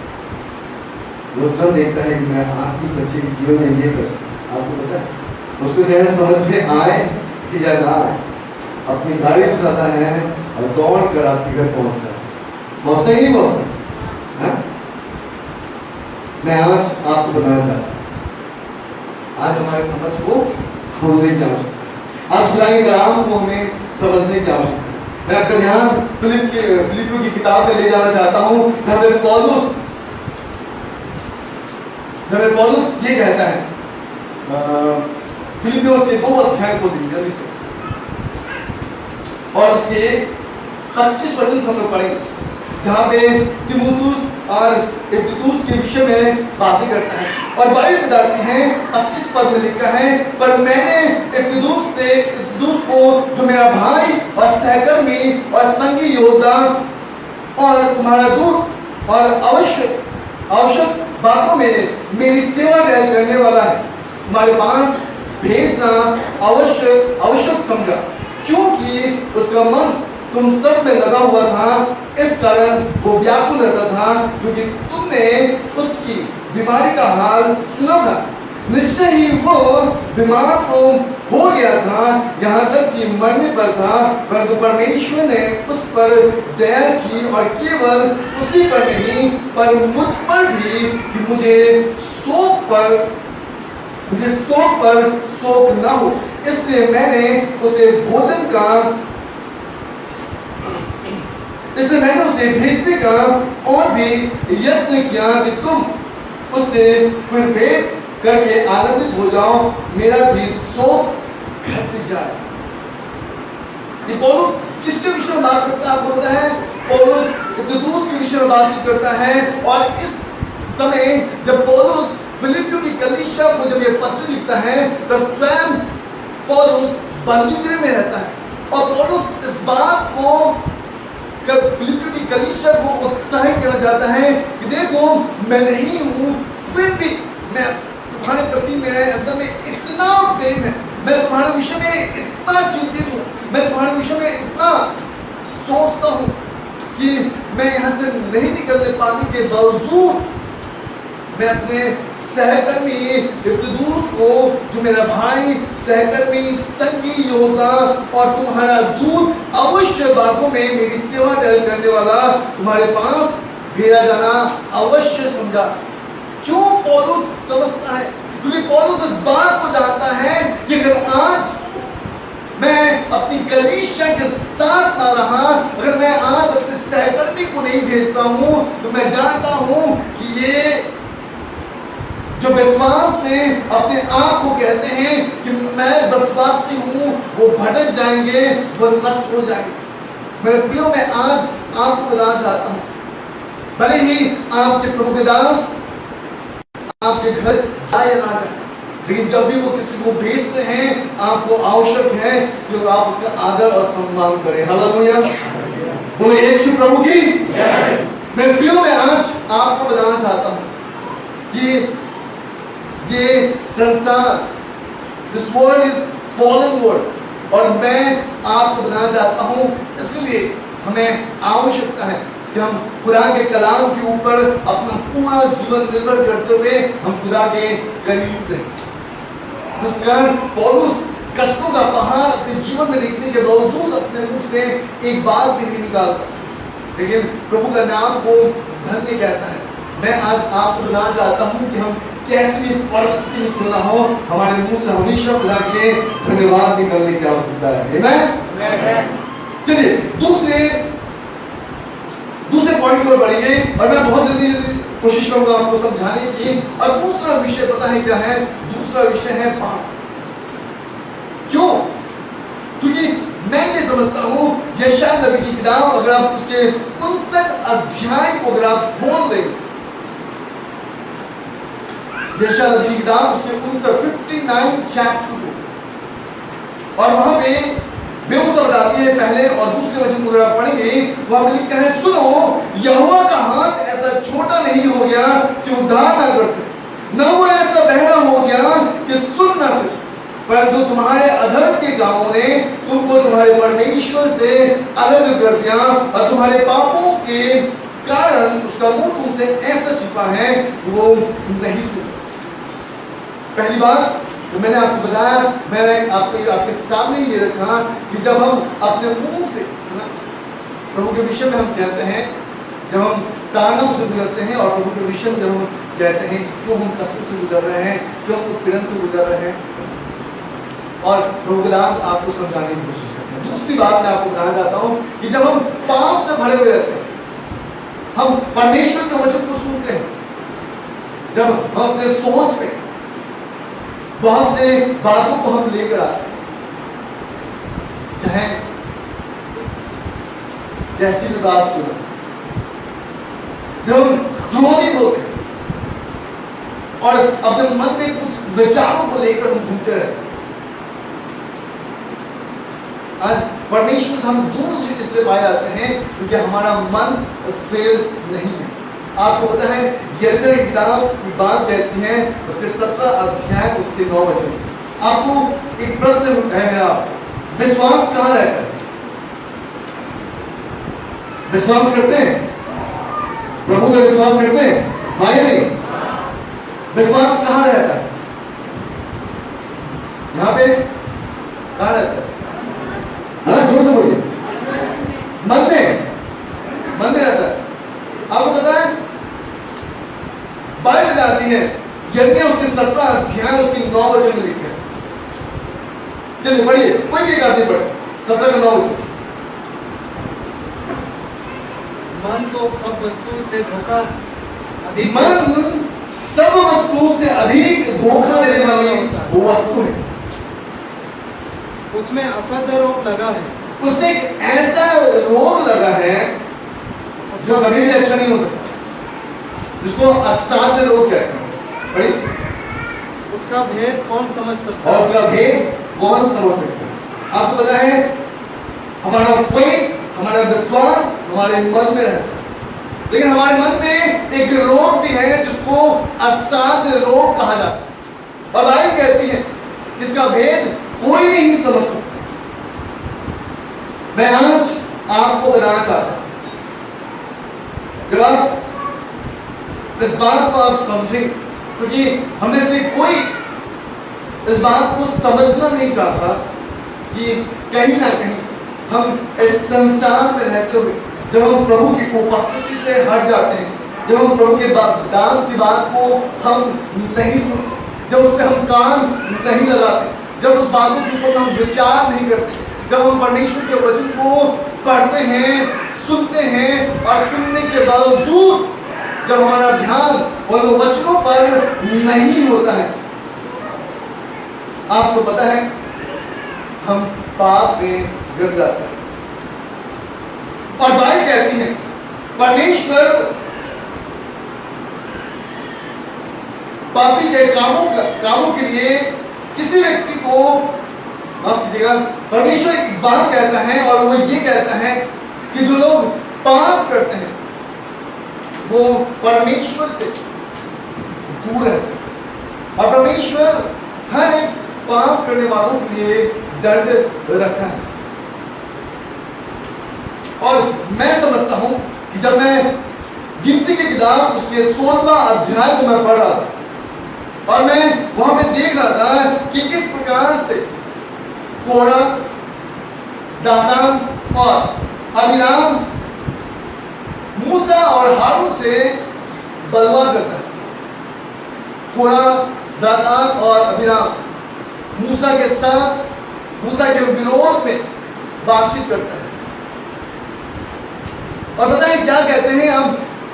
A: वो सब देखता है कि मैं आपकी बच्चे के जीवन में ये कर, आपको पता है, उसको शायद समझ में आए कि या ना आए, अपनी गाड़ी उठाता है और दौड़ कर आपके घर पहुंचता है। पहुंचता ही नहीं पहुंचता। मैं आज आपको बताना चाहता हूं, आज हमारे समझ को खोलने की आवश्यकता है, आज खुदा के कलाम को हमें समझने की आवश्यकता है। मैं आपका ध्यान फिलिपियों की किताब में ले जाना चाहता हूं, जहां पे पौलुस ये कहता है, फिलिपियों के 2 अध्याय को देखिए जल्दी से, और उसके 25 वचन हम लोग पढ़ेंगे, जहाँ पे तीमुथियुस और इपफ्रुदीतुस के विषय में बातें करता है। और बाइबल बताती है 25 पद में लिखा है, पर मैंने इपफ्रुदीतुस को, जो मेरा भाई और सहकर्मी और संगी योद्धा और तुम्हारा दूत और आवश्यक बातों में मेरी सेवा करने वाला है, तुम्हारे पास भेजना आवश्यक समझा, क्योंकि उसका मन तुम सब में लगा हुआ था, इस कारण वो व्याकुल रहता था, क्योंकि तुमने उसकी बीमारी का हाल सुना था। निश्चय ही वो बीमार तो हो गया था, यहाँ तक कि मरने पर था, परंतु परमेश्वर ने उस पर दया की, और केवल उसी पर नहीं पर मुझ पर भी, कि मुझे शोक पर शोक न हो। इसलिए मैंने उसे भोजन का इसलिए मैंने उसे भेजने का और भी यत्न किया कि तुम उससे फिर भेंट करके आनंदित हो जाओ, मेरा भी शोक घट जाए। ये पौलुस किसके विषय में बात करता है? आपको पता है, पौलुस तीतुस के विषय में बातचीत करता है। और इस समय जब पौलुस फिलिप्पियों की कलीसिया को जब ये पत्र लिखता है, तब स्वयं पौलुस बंदीगृह में रहता है। और पौलुस इस बात को फिलिप्पियों की कलीसिया को उत्साहित करना चाहता है कि देखो, मैं नहीं हूं, फिर भी मैं तुम्हारे प्रति मेरे अंदर में इतना प्रेम है, मैं तुम्हारे विषय में इतना चिंतित हूं, मैं तुम्हारे विषय में इतना सोचता हूं कि मैं यहाँ से नहीं निकलने पाने के बावजूद मैं अपने सहकर्मी तीतुस को, जो मेरा भाई, सहकर्मी, संगी, योद्धा और तुम्हारा दूत, अवश्य बातों में मेरी सेवा करने वाला, तुम्हारे पास भेजा जाना अवश्य समझा। क्यों पौलुस समझता है? क्योंकि पौलुस इस बात को जानता है कि अगर आज मैं अपनी कलीसिया के साथ ना रहा, अगर मैं आज अपने सहकर्मी को नहीं भेजता हूं, तो मैं जानता हूं कि ये जो विश्वास में अपने आप को कहते हैं कि मैं विश्वासी हूं, वो भटक जाएंगे, वो नष्ट हो जाएंगे। मेरे प्रियो, मैं आज आपको बताना चाहता हूं, भले ही आपके प्रभु के दास आपके घर जाए ना जाए, लेकिन जब भी वो किसी को भेजते हैं, आपको आवश्यक है कि आप उसका आदर और सम्मान करें। हालेलुया, बोले यीशु प्रभु की जय। मेरे प्रियो, मैं आज आपको बताना चाहता हूं कि ये संसार, this world is fallen world, और मैं आपको बताना चाहता हूं, इसलिए हमें आवश्यकता है कि हम खुदा के कलाम के ऊपर अपना पूरा जीवन निर्भर करते हुए हम खुदा के करीब रहें। जिस कारण पौलुस कष्टों का पहाड़ अपने जीवन में देखने के बावजूद अपने मुख से एक बात भी नहीं निकालता, लेकिन प्रभु का नाम को धन्य कहता है। मैं आज आपको बताना चाहता हूं कि हम कैसी भी परिस्थिति में क्यों ना हो, हमारे मुंह से हमेशा खुदा के लिए धन्यवाद निकलने की आवश्यकता है। आमीन। चलिए दूसरे पॉइंट की ओर बढ़ेंगे, और मैं बहुत जल्दी कोशिश करूंगा आपको समझाने की। और दूसरा विषय पता है क्या है? दूसरा विषय है पाप। क्यों? क्योंकि मैं ये समझता हूं, यशायाह नबी की किताब अगर आप उसके 59 अध्याय को अगर आप खोल दें, यशायाह नबी की किताब उसके 59 चैप्टर को, और वहां पे बेहूसा बताती है पहले और दूसरे वचन को अगर आप पढ़ेंगे, वहां पे लिखा है, सुनो, यहोवा का हाथ ऐसा छोटा नहीं हो गया कि उद्धार ना कर सके, न वो ऐसा बहरा हो गया कि सुन ना सके, परंतु तुम्हारे अधर्म के गांवों ने तुमको तुम्हारे परमेश्वर से अलग कर दिया, और तुम्हारे पापों के कारण उसका मुंह तुमसे ऐसा छिपा है वो नहीं सुन। पहली बात तो मैंने आपको बताया, मैंने आपके सामने ये रखा कि जब हम अपने मुंह से प्रभु के विषय में हम कहते हैं, जब हम ताड़ना से गुजरते हैं, और प्रभु के विषय में जब हम कहते हैं क्यों हम कष्टों से गुजर रहे हैं, क्यों हम उत्पीड़न से गुजर रहे हैं, और प्रभु के दास आपको समझाने की कोशिश करते हैं। दूसरी बात मैं आपको बताना चाहता हूँ कि जब हम पाप से भरे हुए रहते हैं, हम परमेश्वर के वचन को सुनते हैं, जब हम अपने सोच में बहुत से बातों को हम लेकर आते हैं, चाहे जैसी भी बात क्यों ना, जब हम क्रोधित होते हैं और अपने मन में कुछ विचारों को लेकर हम घूमते रहते हैं, आज परमेश्वर से हम दूर से इसलिए पाए जाते हैं क्योंकि हमारा मन स्थिर नहीं है। आपको पता है, यिर्मयाह की किताब की बात कहती है उसके 17 अध्याय उसके 9 वचन। आपको एक प्रश्न है मेरा, विश्वास कहाँ रहता है? विश्वास करते हैं? प्रभु का विश्वास करते हैं? भाई नहीं, विश्वास कहाँ रहता है? यहाँ पे कहाँ रहता है? जोर से बोलिए। मन में रहता है। आपको पता है, बाइबल बताती है, यिर्मयाह उसके 17 अध्याय उसके 9 वचन में लिखे हैं। चलिए पढ़िए, कोई भी एक आदमी पढ़े 17 का 9 वचन।
B: को सब वस्तुओं से धोखा अधिक
A: मन सब वस्तुओं से अधिक धोखा देने वाली वो वस्तु है।
B: उसमें असाध्य रोग लगा है।
A: उसने एक ऐसा रोग लगा है जो कभी भी अच्छा नहीं हो सकता, जिसको असाध्य रोग कहते हैं। बड़ी
B: उसका भेद कौन समझ सकता
A: और
B: है?
A: उसका भेद कौन समझ सकता है? आपको पता है हमारा फेथ, हमारा विश्वास हमारे मन में रहता है, लेकिन हमारे मन में एक रोग भी है जिसको असाध्य रोग कहा जाता है। और बाइबल कहती है इसका भेद कोई नहीं समझ सकता। मैं आज आपको बताना चाहता हूं, जब आप इस बात को आप समझें, क्योंकि हमें से कोई इस बात को समझना नहीं चाहता कि कहीं ना कहीं हम इस संसार में रहते हुए जब हम प्रभु की उपस्थिति से हट जाते हैं, जब हम प्रभु के दास की बात को हम नहीं सुनते, जब उस पर हम कान नहीं लगाते, जब उस बातों के ऊपर हम विचार नहीं करते, जब हम परमेश्वर के वचन को पढ़ते हैं, सुनते हैं और सुनने के बावजूद जब हमारा ध्यान और वचनों पर नहीं होता है, आपको पता है हम पाप में गिर जाते हैं। और बाइबल कहती है परमेश्वर पापी के कामों के लिए किसी व्यक्ति को, माफ कीजिएगा, परमेश्वर एक बात कहता है और वो ये कहता है कि जो लोग पाप करते हैं वो परमेश्वर से दूर रहते हैं। और परमेश्वर हर एक पाप करने वालों के लिए दंड रखा है। और मैं समझता हूं कि जब मैं गिनती की किताब उसके 16वां अध्याय को मैं पढ़ रहा था और मैं वहां पे देख रहा था कि किस प्रकार से कोरा, दातान और अबीराम मूसा और हारून से बलवा करता है। कोरा, दातान और अबीराम मूसा के साथ, मूसा के विरोध में बातचीत करता है। और पता है क्या कहते हैं? अब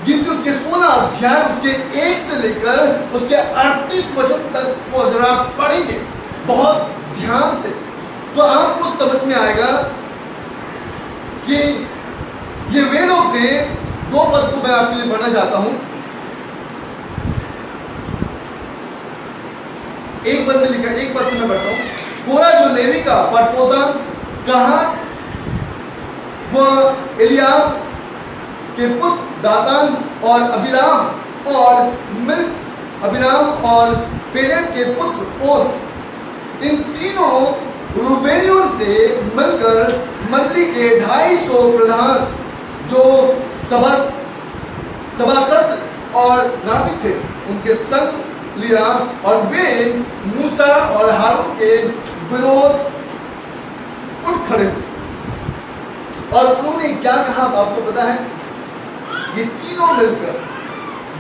A: गिनती उसके 16 अध्याय उसके 1 से लेकर उसके 38 वचन तक को अगर आप पढ़ेंगे बहुत ध्यान से, तो आपको समझ में आएगा कि ये वे लोग थे। 2 पद को मैं आपके लिए पढ़ना चाहता हूं। एक पद में लिखा, एक पद से मैं पढ़ता हूं। कोरा जो लेवी का परपोता कहा, वह एलियाब के पुत्र दातान और अबीराम और पेलेत के पुत्र ओत, इन तीनों रूबेनियों से मिलकर मंडली के 250 प्रधान जो सभासद और नाविक थे उनके संग लिया और वे मूसा और हारून के विरोध उठ खड़े हुए। और उन्होंने क्या कहा आपको पता है? ये तीनों मिलकर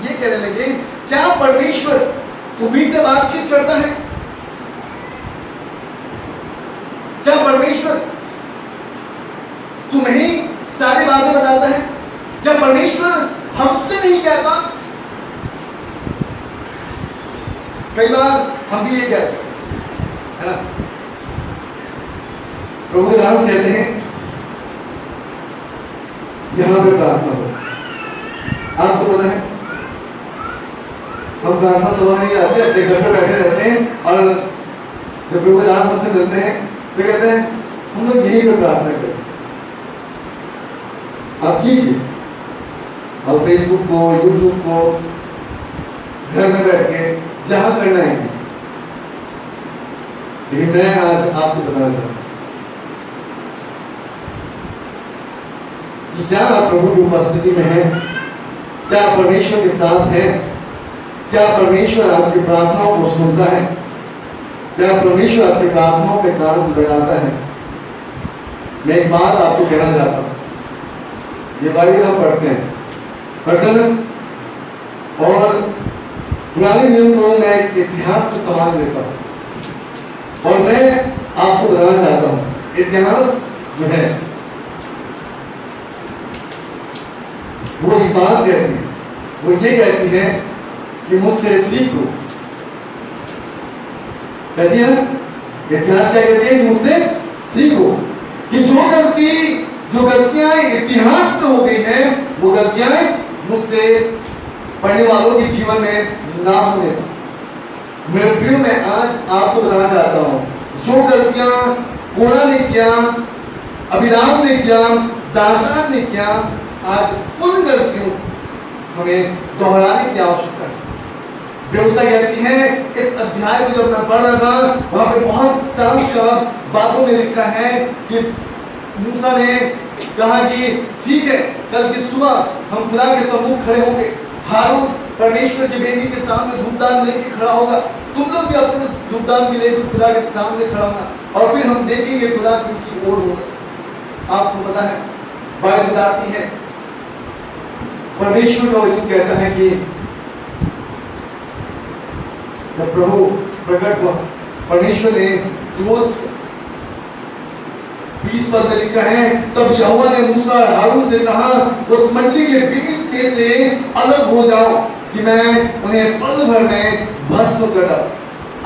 A: ये कहने लगे, क्या परमेश्वर तुम्ही से बातचीत करता है? क्या परमेश्वर तुम्हें सारी बातें बताता है? क्या परमेश्वर हमसे नहीं कहता? कई बार हम भी ये कहते हैं, है ना? प्रभु के दास कहते हैं यहां पे प्रार्थना हो। आपको पता है हम प्रार्थना सभा में आते हैं, अपने घर पे बैठे रहते हैं और जब प्रभु के दास हमसे मिलते हैं तो कहते हैं हम लोग यहीं पे प्रार्थना करते हैं। आप कीजिए, और फेसबुक को, यूट्यूब को, घर में बैठ के जहां करना है। लेकिन मैं आज आपको बताना चाहता हूं कि क्या आप प्रभु की उपस्थिति में हैं? क्या परमेश्वर के साथ है? क्या परमेश्वर आपकी प्रार्थनाओं को सुनता है? क्या परमेश्वर आपकी प्रार्थनाओं पे कान लगाता है? मैं एक बात आपको कहना चाहता हूं, ये बाइबल हम पढ़ते हैं और पुराने नियम को मैं एक इतिहास के समान देता हूं। और मैं आपको बताना चाहता हूं इतिहास जो है वो एक बात कहती है, वो ये कहती है कि मुझसे सीखो। कहती है इतिहास क्या कहती है कि मुझसे सीखो कि जो गलतियां इतिहास में हो गई हैं वो गलतियां मुझसे पढ़ने वालों के जीवन में ना होने। मेरे प्रियो, मैं आज आपको बताना चाहता हूं, जो गलतियां कोड़ा ने किया, अभिराम ने किया, दातान ने किया, आज उन गलतियों हमें दोहराने की आवश्यकता है। व्यवस्था कहती है, इस अध्याय को जब मैं पढ़ रहा था वहां पे बहुत साफ बातों में लिखा है कि मूसा ने कहा कि ठीक है, कल की सुबह हम खुदा के सम्मुख खड़े होंगे। हारून परमेश्वर की वेदी के सामने धूपदान लेकर खड़ा होगा, तुम लोग भी अपने धूपदान के लेकर खुदा के सामने खड़ा होगा, और फिर हम देखेंगे खुदा की ओर होगा। आपको पता है, बाइबल बताती है, परमेश्वर का वचन कहता है कि जब प्रभु प्रकट हुआ, परमेश्वर ने क्रोध किया। 20 पद में लिखा है, तब यहोवा ने मूसा और हारून से कहा, उस मंडली के बीच में से अलग हो जाओ कि मैं उन्हें पल भर में भस्म कर डालूं।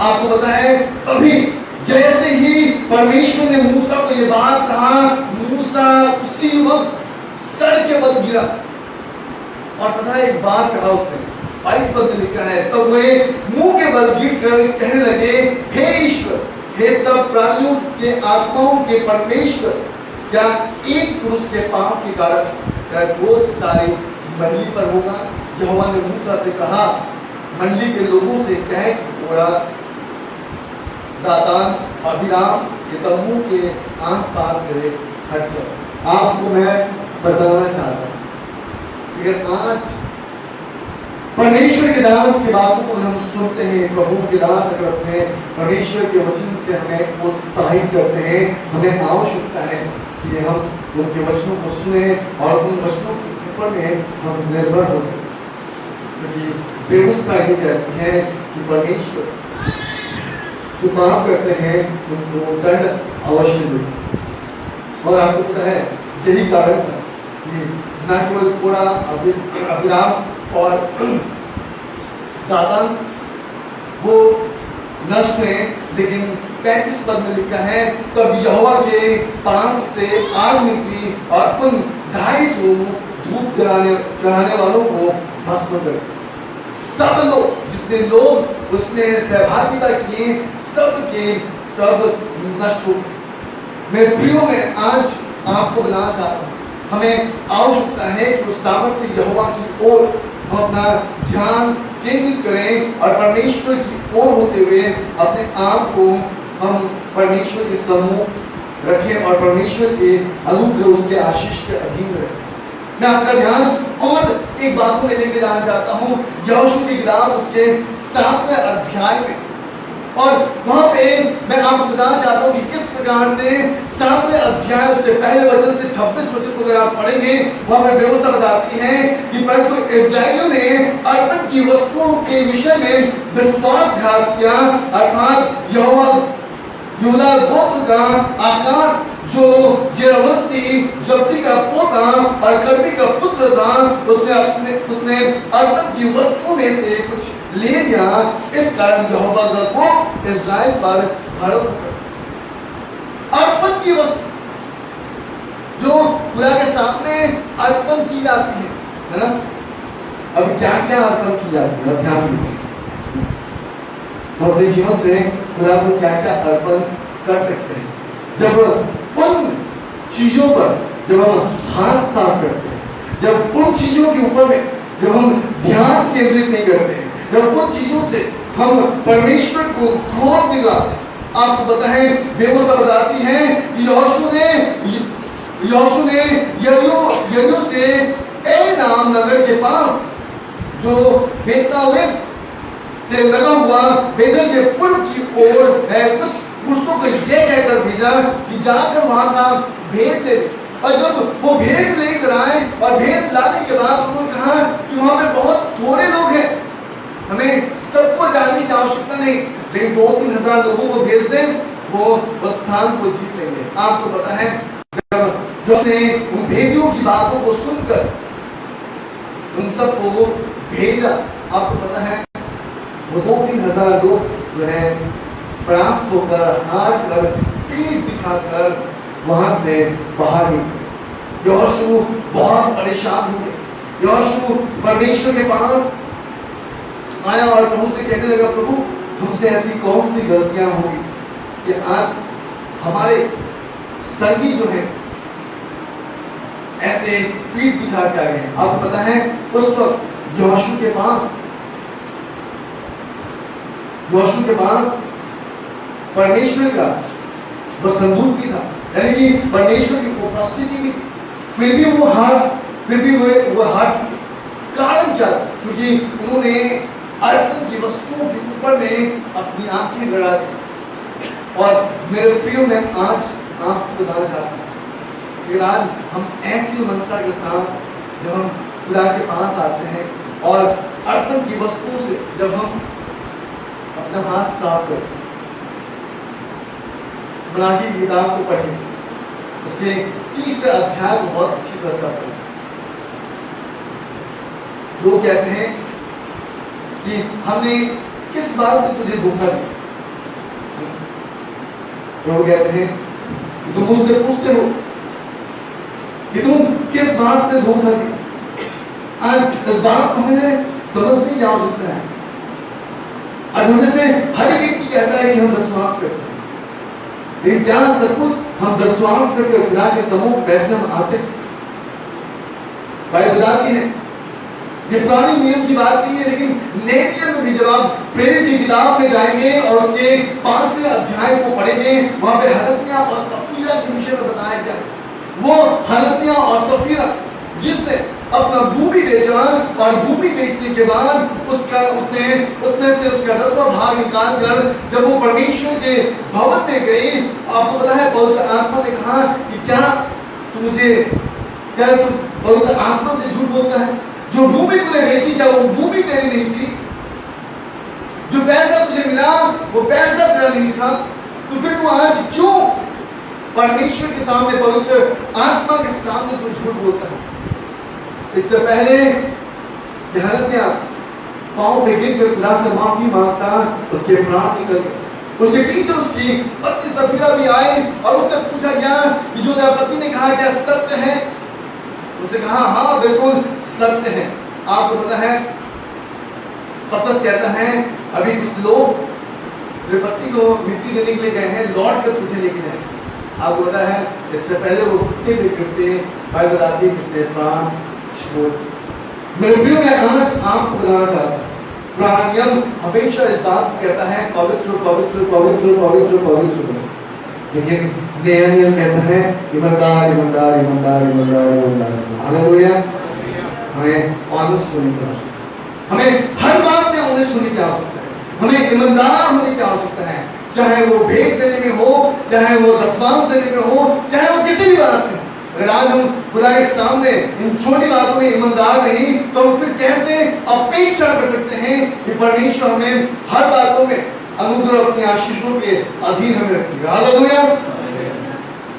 A: आपको पता है, तभी जैसे ही परमेश्वर ने मूसा को यह बात कहा, मूसा उसी वक्त सर के बल गिरा। और पता है एक बात कहा उसने, 22 पद में लिखा है, तब वे मुंह के बल गिर कर कहने लगे, हे ईश्वर, हे सब प्राणियों के आत्माओं के परमेश्वर, क्या एक पुरुष के पाप के कारण बोझ सारी मंडली पर होगा? यहोवा ने मूसा से कहा, मंडली के लोगों से कह कि घोड़ा दातान अभिराम के तम्बू के आसपास से हट जाओ। आपको मैं बताना चाहता हूँ, अगर आज परमेश्वर के दास की बातों को हम सुनते हैं, प्रभु के दास अगर अपने परमेश्वर के वचन से हमें प्रोत्साहित करते हैं, हमें आवश्यकता है कि हम उनके वचनों को सुने और उन वचनों के ऊपर में हम निर्भर हो। क्योंकि व्यवस्था ये कहती है कि परमेश्वर जो पाप करते हैं उनको दंड अवश्य दे। और आपको पता है यही कारण था कि न केवल पूरा अभिराम और दातान वो नष्ट हुए, लेकिन 35 पद में लिखा है, तब यहोवा के पास से आग निकली और उन 250 धूप चढ़ाने वालों को भस्म कर दिया। सब लोग, जितने लोग उसने सहभागिता किए, सब के सब नष्ट हो गए। मेरे प्रियो, में आज आपको बताना चाहता हूँ, हमें आवश्यकता है कि उस सामर्थ्य यहोवा की ओर हम अपना ध्यान केंद्रित करें और परमेश्वर की ओर होते हुए अपने आप को हम परमेश्वर के सम्मुख रखें और परमेश्वर के अनुग्रह, उसके आशीष के अधीन रहें। मैं आपका ध्यान और एक बात में लेके जाना चाहता हूँ, यहोशू की किताब उसके 7वें अध्याय में, और वहां पे मैं आपको बताना चाहता हूँ कि किस प्रकार से 7वें अध्याय उसके पहले वचन से 26 वचन को अगर आप पढ़ेंगे, वहां पर व्यवस्था बताती है कि परंतु इस्राएलियों ने अर्पण की वस्तुओं के विषय में विश्वासघात किया, अर्थात यहूदा गोत्र का आकार जो जेरवंशी जब्दी का पोता और कर्मी का पुत्र था, उसने अर्पण की वस्तुओं में से कुछ ले लिया। इस कारण यहोवा को इस्राएल पर भड़क पड़ा। अर्पण की वस्तु जो खुदा के सामने अर्पण की जाती है ना, अब क्या क्या अर्पण की जाती है, ध्यान दीजिए। हम अपने जीवन से खुदा को क्या क्या अर्पण कर सकते हैं। जब उन चीजों पर जब हम हाथ साफ करते हैं, जब उन चीजों के ऊपर में जब हम ध्यान केंद्रित नहीं करते हैं, जब उन चीजों से हम परमेश्वर को क्रोध दिलाते हैं। आपको पता है व्यवस्था बताती है कि यहोशू ने यरीहो से ए नाम नगर के पास जो बेतवेल से लगा हुआ बेतल के पूर्व की ओर है, कुछ पुरुषों को यह कहकर भेजा कि जाकर वहां का भेद ले। और जब वो भेद लेकर आए और भेद लाने के बाद उन्होंने कहा कि वहां पे बहुत थोड़े लोग हैं, हमें सबको जानने की आवश्यकता नहीं, लेकिन 2-3 हजार लोगों को भेज दें, वो उस स्थान को जीत लेंगे। आपको पता है जब उसने उन भेदियों की बातों को सुनकर उन सबको भेजा। आपको पता है वो 2-3 हजार लोग जो है परास्त होकर, हार कर, पीठ दिखाकर वहां से बाहर निकले। यहोशू बहुत परेशान हुए। यहोशू परमेश्वर के पास आया और प्रभु से कहने लगा, प्रभु हमसे ऐसी कौन सी गलतियां होगी कि आज हमारे संगी जो है ऐसे पीठ दिखा के आ गए हैं। आपको पता है उस वक्त यहोशू के पास परमेश्वर का वो संदूक भी था, यानी कि परमेश्वर की उपस्थिति भी थी। फिर भी वो हार चुके। कारण क्या? क्योंकि उन्होंने अर्पण की वस्तुओं के ऊपर में अपनी आंखें गड़ा दी। और मेरे प्रियो, मैं आज आपको बताना चाहता हूँ कि आज हम ऐसी मनसा के साथ जब हम खुदा के पास आते हैं और अर्पण की वस्तुओं से जब हम अपना हाथ साफ करते हैं, मलाकी की किताब को पढ़ें, उसके 30वें अध्याय को बहुत अच्छी तरह से पढ़ें। लोग कहते हैं कि हमने किस बात में तुझे धोखा दिया। लोग कहते हैं कि तुम मुझसे पूछते हो कि तुम किस बात में धोखा दिया। आज इस बात हमें समझने की आवश्यकता है। आज हमें से हर एक व्यक्ति कहता है कि हम विश्वास करते हैं, लेकिन क्या सचमुच हम विश्वास करके खुदा के समूह वैसे हम आते हैं? बाइबल बताती है, ये पुराने नियम की बात नहीं है, लेकिन नए नियम में भी जब आप प्रेरित की किताब में जाएंगे और उसके 5वें अध्याय को पढ़ेंगे, वहां पे हनन्याह और सफीरा के विषय में बताया गया। वो हनन्याह और सफीरा जिसने अपना भूमि बेचा और भूमि बेचने के बाद उसमें से उसका 10वां भाग निकाल कर जब वो परमेश्वर के भवन में गई, आपको पता है पवित्र आत्मा ने कहा कि क्या तू पवित्र आत्मा से झूठ बोलता है? जो भूमि तूने बेची, क्या वो भूमि तेरी नहीं थी? जो पैसा तुझे मिला वो पैसा तेरा नहीं था? तो फिर तू आज क्यों परमेश्वर के सामने, पवित्र आत्मा के सामने तू झूठ बोलता है? इससे पहले हनन्याह पांव पे गिर कर खुदा से माफी मांगता, उसके प्राण निकल गए। उसके पीछे उसकी पत्नी सफीरा भी आई और उससे पूछा गया कि जो तेरा पति ने कहा क्या सत्य है? उसने कहा हाँ बिल्कुल सत्य है। आपको पता है पतरस कहता है अभी कुछ लोग तेरे पति को मिट्टी देने के लिए गए हैं, लौट कर तुझे लेके जाए। आपको पता है इससे पहले वो घुटने पे गिरते, भाई बताती है उसने प्राण छोड़। मेरे प्रिय, मैं आज आपको बताना चाहता हूँ, पुराना नियम हमेशा इस बात को कहता है पवित्र पवित्र पवित्र पवित्र पवित्र, लेकिन नया नियम कहता है ईमानदार ईमानदार ईमानदार ईमानदार ईमानदार। हालेलुया। हमें ऑनेस्ट होने की आवश्यकता है, हमें हर बात में ऑनेस्ट होने की आवश्यकता है, हमें ईमानदार होने की आवश्यकता है। चाहे वो भेंट देने में हो, चाहे वो दशमांश देने में हो, चाहे वो किसी भी बात में। अगर आज हम खुदा के सामने इन छोटी बातों में ईमानदार नहीं, तो हम फिर कैसे अपेक्षा कर सकते हैं कि परमेश्वर हमें हर बातों में अनुग्रह अपनी आशीषों के अधीन हमें रखेगा। हालेलुया।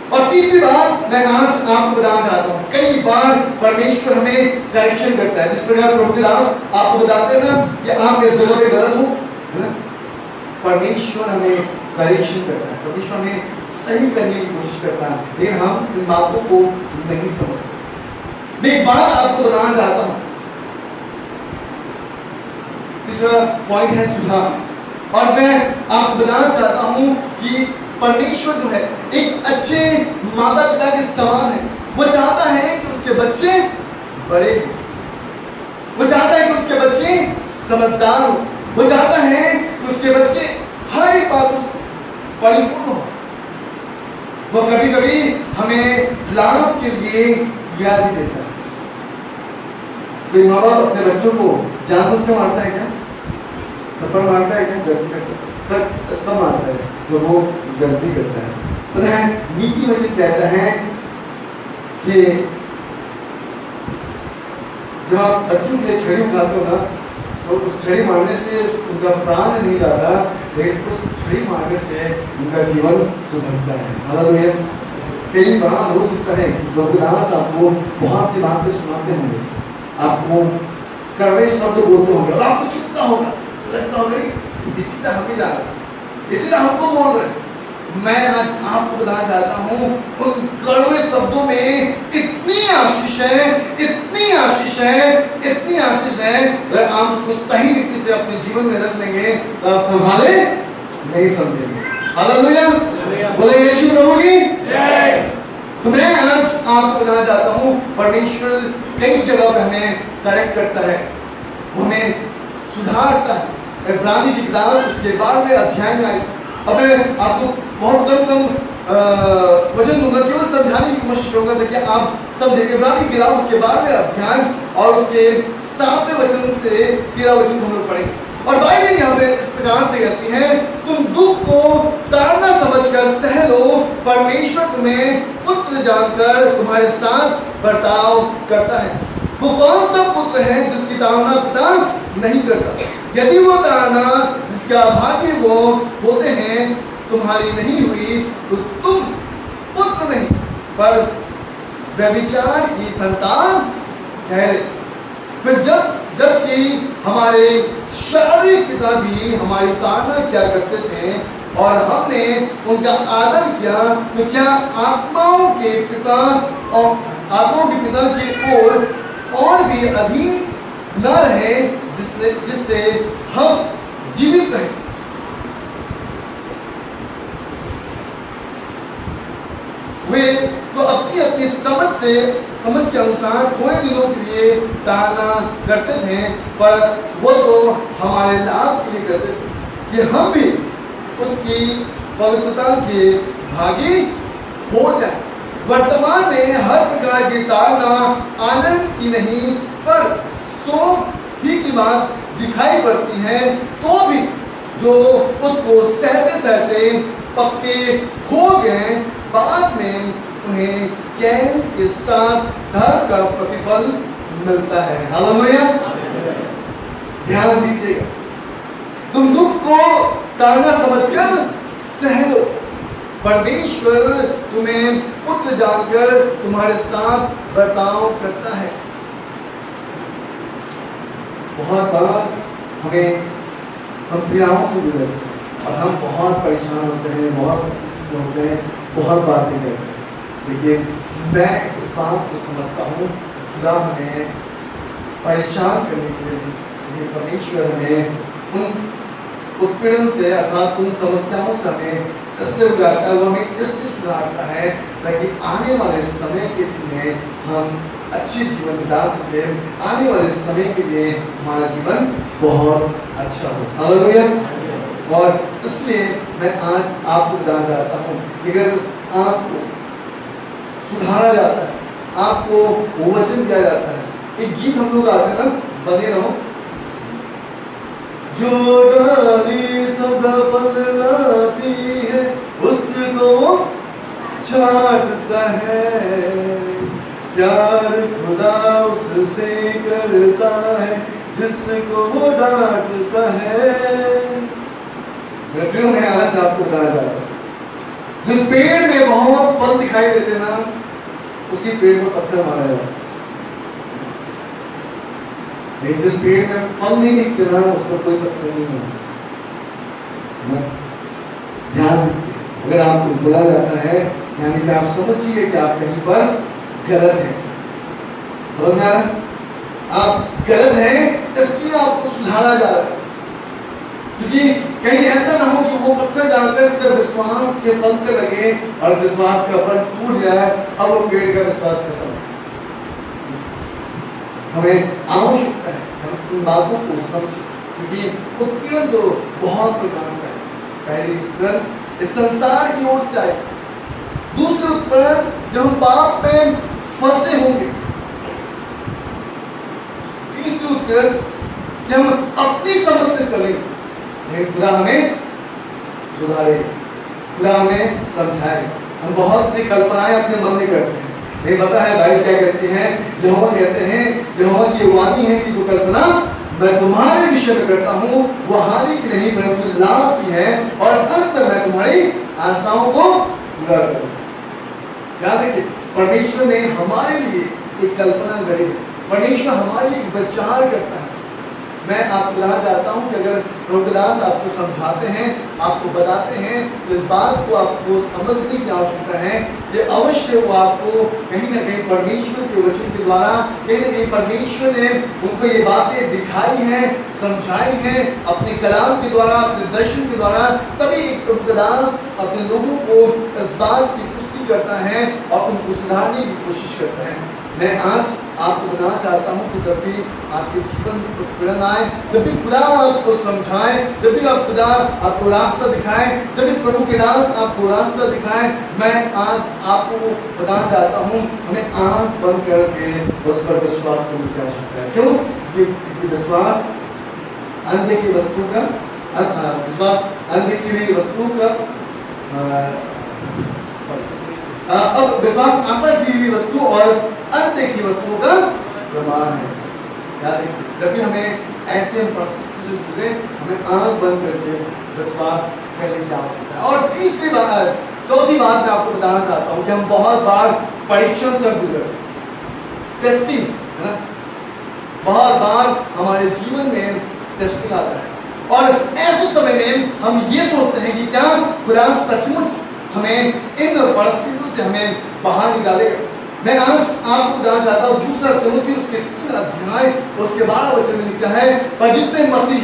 A: और तीसरी बात मैं आज आपको बताना चाहता हूँ, कई बार परमेश्वर हमें करेक्शन करता है। जिस प्रकार प्रभु के दास आपको बताते हैं ना कि आप इस जगह पे गलत हो, है ना? परमेश्वर हमें करेक्शन करता है, परमेश्वर हमें सही करने की कोशिश करता है, लेकिन हम इन बातों को नहीं समझते। मैं एक बात आपको बताना चाहता हूँ, तीसरा पॉइंट है सुधार। और मैं आपको बताना चाहता हूँ कि परमेश्वर जो है एक अच्छे माता पिता के समान है। वो चाहता है कि उसके बच्चे बड़े, वो चाहता है कि उसके बच्चे समझदार हो, वो चाहता है कि उसके बच्चे हर एक बात परिपूर्ण हो। वो कभी कभी हमें लाभ के लिए याद भी देता है। कोई माँ बाप अपने बच्चों को जानबूझकर मारता है क्या? थप्पड़ मारता है क्या? तब मारता है जो वो गलती करता है। पता है नीति वचन कहता है कि जब आप बच्चों के लिए छड़ी उठाते हो ना, तो उस छड़ी मारने से उनका प्राण नहीं जाता, लेकिन उस छड़ी मारने से उनका जीवन सुधरता है। हालेलुया। कई बार हो सकता है प्रभु दास आपको बहुत सी बातें सुनाते होंगे, आपको कड़वे शब्द बोलते होंगे और आपको चुपता होगा, लगता होगा इसी तरह हमें जा रहा है, इसीलिए हमको बोल रहे हैं। मैं आज आपको बताना चाहता हूँ उन कड़वे शब्दों में इतनी आशीष है, इतनी आशीष है, इतनी आशीष है। अगर आप उसको सही रीति से अपने जीवन में रख लेंगे तो आप संभाले नहीं समझेंगे। हालेलुया, बोले यीशु प्रभु की जय। तो मैं आज आपको बताना चाहता हूँ परमेश्वर कई जगह पे हमें करेक्ट करता है, हमें सुधारता है। इब्रानी की किताब उसके 12वें अध्याय में आई। अब मैं आपको बहुत कम वचन दूंगा, केवल समझाने की कोशिश करूंगा ताकि आप समझे। इब्रानी की किताब उसके 12वें अध्याय और उसके 7वें वचन से 13 वचन हम लोग पढ़ेंगे। और बाइबल यहाँ पे इस प्रकार से कहती है, तुम दुख को ताड़ना समझकर सह लो, परमेश्वर तुम्हें पुत्र जानकर तुम्हारे साथ बर्ताव करता है। वो कौन सा पुत्र है जिसकी ताड़ना पिता नहीं करता? यदि वो ताड़ना जिसका भाग्य वो होते हैं तुम्हारी नहीं हुई तो तुम पुत्र नहीं पर व्यभिचार की संतान ठहरे। फिर जबकि हमारे शारीरिक पिता भी हमारी ताड़ना किया करते थे और हमने उनका आदर किया, तो क्या आत्माओं के पिता की ओर और भी अधीन न रहे जिससे हम जीवित रहे। वे तो अपनी अपनी समझ के अनुसार थोड़े दिनों के लिए ताड़ना करते थे, पर वो तो हमारे लाभ के लिए करते थे कि हम भी उसकी पवित्रता के भागी हो जाए। वर्तमान में हर प्रकार की ताड़ना आनंद की नहीं पर शोक की बात दिखाई पड़ती है, तो भी जो उसको सहते सहते पक्के हो गए, बाद में उन्हें चैन के साथ धर्म का प्रतिफल मिलता है। हालेलुया, ध्यान दीजिएगा। तुम दुख को ताड़ना समझकर सह लो, परमेश्वर तुम्हें पुत्र जानकर तुम्हारे साथ बर्ताव करता है। बहुत बार हम पीड़ाओं से गुजरते हैं और हम बहुत परेशान होते हैं, बहुत बातें करते हैं। देखिए, मैं इस बात को समझता हूँ, खुदा हमें परेशान करने के लिए परमेश्वर हमें उन उत्पीड़न से अर्थात उन समस्याओं से हमें इसलिए उजारता है, वो हमें इसलिए सुधारता है ताकि आने वाले समय के लिए हम अच्छे जीवन बिता सके, आने वाले समय के लिए हमारा जीवन बहुत अच्छा हो। हालेलुया। और इसलिए मैं आज आपको बताना चाहता हूँ कि अगर आपको सुधारा जाता है, आपको वचन दिया जाता है, एक गीत हम लोग आते हैं ना, बने रहो। जो डाली सदा फल लाती है उसको छांटता है, प्यार खुदा उससे करता है जिसको वो डांटता है। मैं आज आपको बताना चाहता हूँ, जिस पेड़ में बहुत फल दिखाई देते ना, उसी पेड़ में पत्थर मारा जाता है। जिस पेड़ में फल नहीं निकलते ना, उस पर कोई पत्थर नहीं होता। ध्यान दीजिए, अगर आपको बोला जाता है यानी कि आप समझिए कि आप कहीं पर गलत हैं। समझ में आ रहा है? आप गलत हैं, इसलिए आपको सुधारा जा रहा है, क्योंकि कहीं ऐसा ना हो कि वो पत्थर जानकर इसका विश्वास के फल पे लगे और विश्वास का फल टूट जाए, अब वो पेड़ का विश्वास खत्म। हमें आवश्यकता है हम इन बातों को समझें, क्योंकि उत्पीड़न तो बहुत प्रकार का है। पहली उत्पीड़न इस संसार की ओर से आए, दूसरे उत्पीड़न जब हम पाप में फंसे होंगे, तीसरी उत्पीड़न जब हम अपनी समझ से चलेंगे। लेकिन खुदा हमें सुधारे, खुदा हमें समझाए। हम बहुत सी कल्पनाएं अपने मन में करते हैं, नहीं पता है भाई क्या कहते हैं। यहोवा कहते हैं, यहोवा की वाणी है कि जो कल्पना मैं तुम्हारे विषय में करता हूँ वो हानि की नहीं परंतु लाभ की है, और अंत में मैं तुम्हारी आशाओं को पूरा करूँ। याद रखिए, परमेश्वर ने हमारे लिए एक कल्पना गढ़ी है, परमेश्वर हमारे लिए विचार करता है। मैं आपको बताना चाहता हूं कि अगर प्रभुदास आपको समझाते हैं, आपको बताते हैं, तो इस बात को आपको समझने की आवश्यकता है कि अवश्य वो आपको कहीं ना कहीं परमेश्वर के वचन के द्वारा, कहीं ना कहीं परमेश्वर ने उनको ये बातें दिखाई हैं, समझाई हैं अपने कलाम के द्वारा, अपने दर्शन के द्वारा। तभी एक प्रभुदास अपने लोगों को इस बात की पुष्टि करता है और उनको सुधारने की कोशिश करता है। मैं आज आपको बताना चाहता हूं कि जब भी आपके जीवन में उत्पीड़न आए, जब भी खुदा आपको समझाए, जब भी आप खुदा आपको रास्ता दिखाए, जब भी प्रभु के दास आपको रास्ता दिखाए, मैं आज आपको बताना चाहता हूं हमें आंख बंद करके उस पर विश्वास करने की आवश्यकता है। क्यों? क्योंकि विश्वास अनदेखी वस्तु का विश्वास अनदेखी हुई वस्तु का अब विश्वास आशा की हुई वस्तु और अनदेखी वस्तुओं का प्रमाण है। याद रखिए, जब भी हमें ऐसे परिस्थिति से गुजरे, हमें आंख बंद करके विश्वास करने की आवश्यकता है। और तीसरी बात, चौथी बात मैं आपको बताना चाहता हूँ कि हम बहुत बार परीक्षण से गुजरते, टेस्टिंग है ना, बहुत बार हमारे जीवन में टेस्टिंग आता है और ऐसे समय में हम ये सोचते हैं कि क्या खुदा सचमुच हमें इन परिस्थितियों से हमें बाहर निकालेगा। मैं आज आपको बताना चाहता हूँ 2 तिमोथी उसके 3 अध्याय उसके 12 वचन में लिखा है, पर जितने मसीह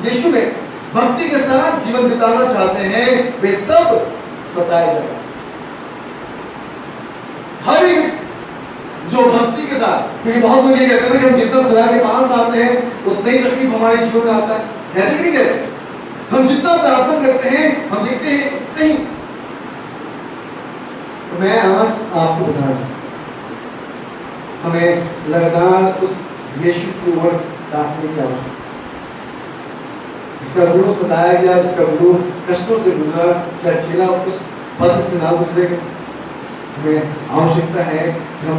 A: यीशु में भक्ति के साथ जीवन बिताना चाहते हैं वे सब सताए जाएंगे। हर एक जो भक्ति के साथ, क्योंकि बहुत लोग ये कहते हैं कि हम जितना खुदा के पास आते हैं उतना ही तकलीफ हमारे जीवन में आता है, कहते नहीं कहते? हम जितना प्रार्थना करते हैं हम देखते हैं नहीं। तो मैं आज आपको बताना चाहता हूं हमें लगातार उस यीशु की ओर ताकने की आवश्यकता है। इसका गुरु सताया गया, इसका गुरु कष्टों से गुजरा, क्या चेला उस पद से ना गुजरेगा? हमें आवश्यकता है कि हम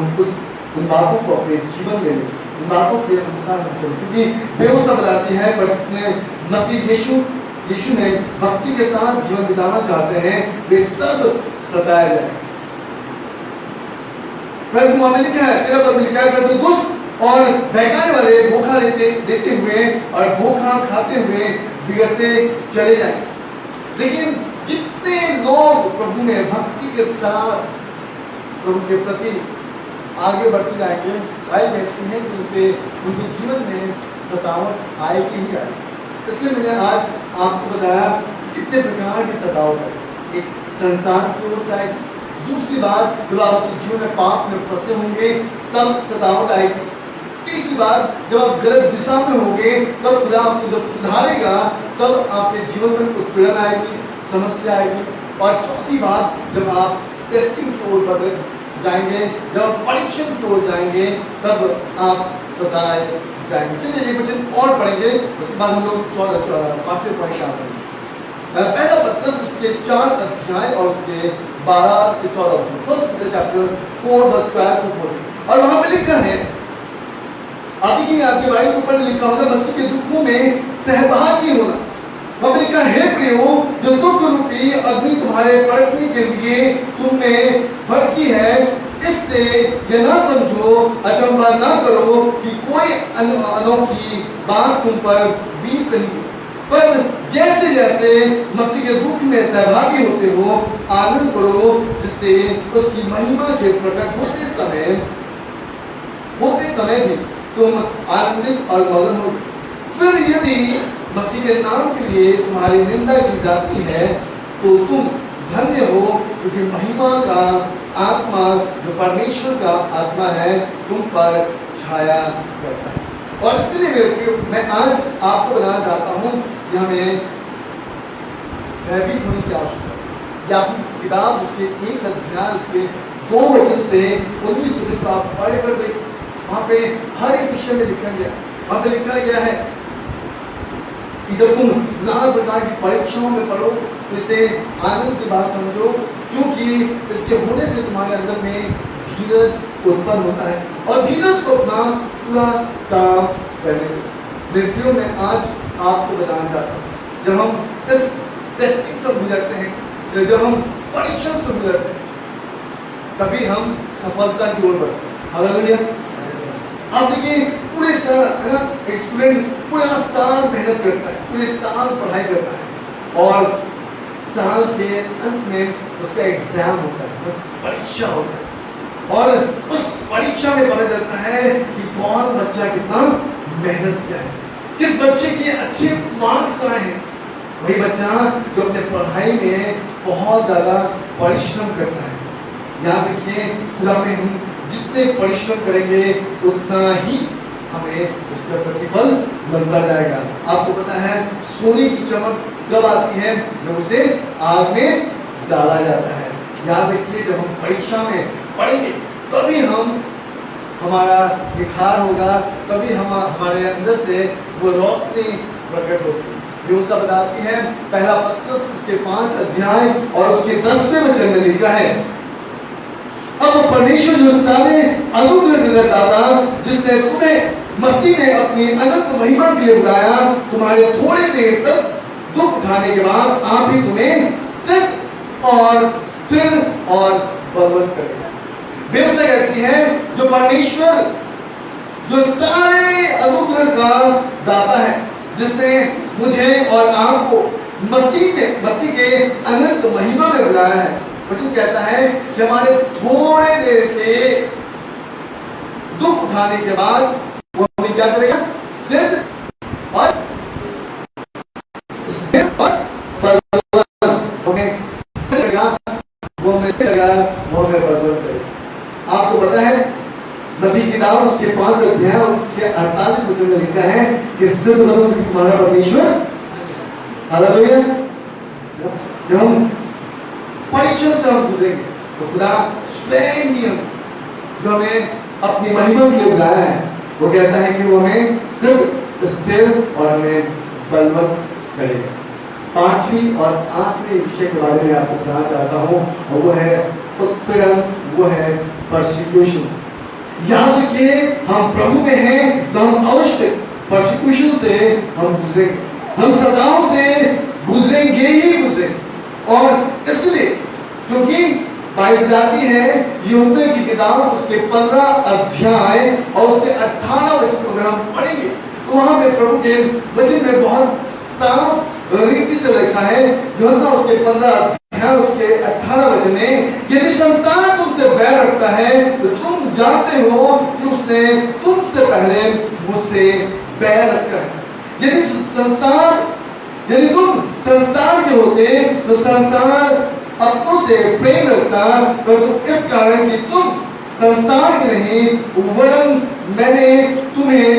A: उन बातों को अपने जीवन में लें, उन बातों के अनुसार हम चलें, क्योंकि व्यवस्था बताती है पर जितने मसीह यीशु में भक्ति के साथ जीवन बिताना चाहते हैं वे सब सताए जाए। में लिखा है, 13 पद में लिखा है, परंतु दुष्ट और बहकाने वाले धोखा देते हुए और धोखा खाते हुए बिगड़ते चले जाएं। लेकिन जितने लोग प्रभु में भक्ति के साथ प्रभु के प्रति आगे बढ़ते जाएंगे, भाई कहते हैं कि उनके जीवन में सतावट आएगी ही आएगी। इसलिए मैंने आज आपको बताया कितने प्रकार की सतावट है। एक संसार की ओर से आएगी, दूसरी बात जब आप अपने जीवन में पाप में फंसे होंगे तब सतावट आएगी, तीसरी बात जब आप गलत दिशा में होंगे तब खुदा आपको जब सुधारेगा तब आपके जीवन में उत्पीड़न आएगी, समस्या आएगी, और चौथी बात जब आप टेस्टिंग की ओर बढ़ जाएंगे, जब आप परीक्षण की ओर जाएंगे तब आप सताए जाएंगे। चलिए एक वचन और पढ़ेंगे, उसके बाद हम लोग 5वें पॉइंट आते हैं। पहला पत्रस उसके 4 अध्याय और उसके 12 से 14 first Peter chapter 4 verse 12 to 14, और वहां पे लिखा है, आप देखिए आपके भाई के ऊपर लिखा होगा मसीह के दुखों में सहभागी होना। वहां पे लिखा है, प्रियो जो दुख रूपी अग्नि तुम्हारे पड़ने के लिए तुम में भड़की है, इससे ये ना समझो, अचंभा ना करो कि कोई अनोखी बात तुम पर बीत रही है, पर जैसे जैसे मसीह के दुख में सहभागी होते हो आनंद करो, जिससे उसकी महिमा के प्रकट होते समय भी तुम आनंदित और मगन हो। फिर यदि मसीह के नाम के लिए तुम्हारी निंदा की जाती है तो तुम धन्य हो, क्योंकि महिमा का आत्मा जो परमेश्वर का आत्मा है तुम पर छाया करता है। और इसलिए मैं आज आपको बताना चाहता हूँ कि हमें भयभीत होने की आवश्यकता है। या फिर किताब उसके 1 अध्याय उसके 2 वचन से 19 वचन को आप पढ़ कर देखें, वहाँ पे हर एक विषय में लिखा गया, वहाँ पे लिखा गया है कि जब तुम नाना प्रकार की परीक्षाओं में पढ़ो तो इसे आनंद की बात समझो, क्योंकि इसके होने से तुम्हारे अंदर में धीरज उत्पन्न होता है, और धीरज को अपना पूरा काम करने मेरे प्रियो में आज आपको बताना चाहता हूँ, जब हम इस टेस्टिंग से गुजरते हैं, जब हम परीक्षण से गुजरते हैं, तभी हम सफलता की ओर बढ़ते हैं। हालेलुया। आप देखिए पूरे साल है ना, एक स्टूडेंट पूरा साल मेहनत करता है, पूरे साल पढ़ाई करता है और साल के अंत में उसका एग्जाम होता है, परीक्षा होता है और उस परीक्षा में पता चलता है कि कौन बच्चा कितना मेहनत किया है, किस बच्चे के अच्छे मार्क्स आए हैं। वही बच्चा जो अपने पढ़ाई में बहुत ज्यादा परिश्रम करता है। याद रखिए, खुदा में हम जितने परिश्रम करेंगे उतना ही हमें उसका प्रतिफल मिलता जाएगा। आपको पता है सोने की चमक कब आती है? जब उसे आग में डाला जाता है। याद रखिए, जब हम परीक्षा में पढ़ेंगे तभी हमारा निखार होगा, तभी हम हमारे अंदर से वो रोशनी प्रकट होती है। व्यवस्था बताती है, पहला पत्रस उसके 5 अध्याय और उसके 10वें वचन में लिखा है, अब परमेश्वर जो सारे अनुग्रह दाता, जिसने तुम्हें मसीह में अपनी अनंत महिमा के लिए बुलाया, तुम्हारे थोड़े देर तक दुख उठाने के बाद आप ही तुम्हें सिद्ध और स्थिर और बलवन्त करेगा। व्यवस्था कहती है, जो परमेश्वर जो सारे अनुग्रह का दाता है, जिसने मुझे और आपको मसीह के अनंत महिमा में बुलाया है, वचन कहता है कि हमारे थोड़े देर के दुख उठाने के बाद वो हमें क्या करेगा? सिद्ध और स्थिर और बलवान हमें सिद्ध करेगा, वो हमें स्थिर करेगा, वो हमें बलवान करेगा। आपको पता है नबी की किताब उसके 5 अध्याय और उसके 48 वचन में लिखा है कि सिद्ध बनो क्योंकि तुम्हारा परमेश्वर हालेलुया। जब हम परीक्षा से हम गुजरेंगे तो खुदा स्वयं ही जो हमें अपनी महिमा के लिए बुलाया है, वो कहता है कि वो हमें सिद्ध स्थिर और हमें बलवन्त करेगा। 5वीं और 8वें विषय के बारे में आपको बताना चाहता हूँ और वो है उत्पीड़न, वो है परसिक्यूशन। याद रखिए, हम प्रभु में हैं तो हम अवश्य परसिक्यूशन से हम गुजरेंगे, हम सताओं से गुजरेंगे ही गुजरेंगे। और इसलिए क्योंकि बाइबल बताती है, यूहन्ना की किताब उसके 15 अध्याय और उसके 18 वचन को अगर हम पढ़ेंगे तो वहां पे प्रभु के वचन में बहुत साफ रीति से लिखा है। यूहन्ना उसके 15 अध्याय उसके 18 वचन में, यदि संसार तुमसे बैर रखता है तो तुम जानते हो कि उसने तुमसे पहले मुझसे बैर रखा है। यदि तुम संसार के होते तो संसार अपनों से प्रेम रखता, परंतु इस कारण कि तुम संसार के नहीं वरन मैंने तुम्हें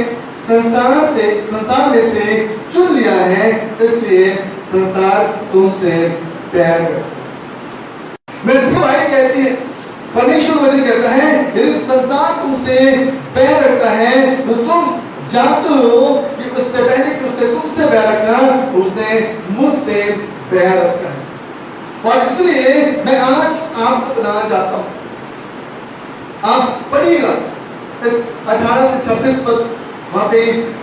A: संसार में से चुन लिया है, इसलिए संसार तुमसे प्यार करता। मेरे भाई कहती है, परमेश्वर वचन कहता है, यदि संसार तुमसे प्यार रखता है तो तुम जानते हो कि उससे पहले कि उसने तुमसे प्यार रखा, उसने मुझसे प्यार रखा है। और इसलिए मैं आज आपको बताना चाहता हूं, आप पढ़िएगा इस 18 से 26 पद, वहां पे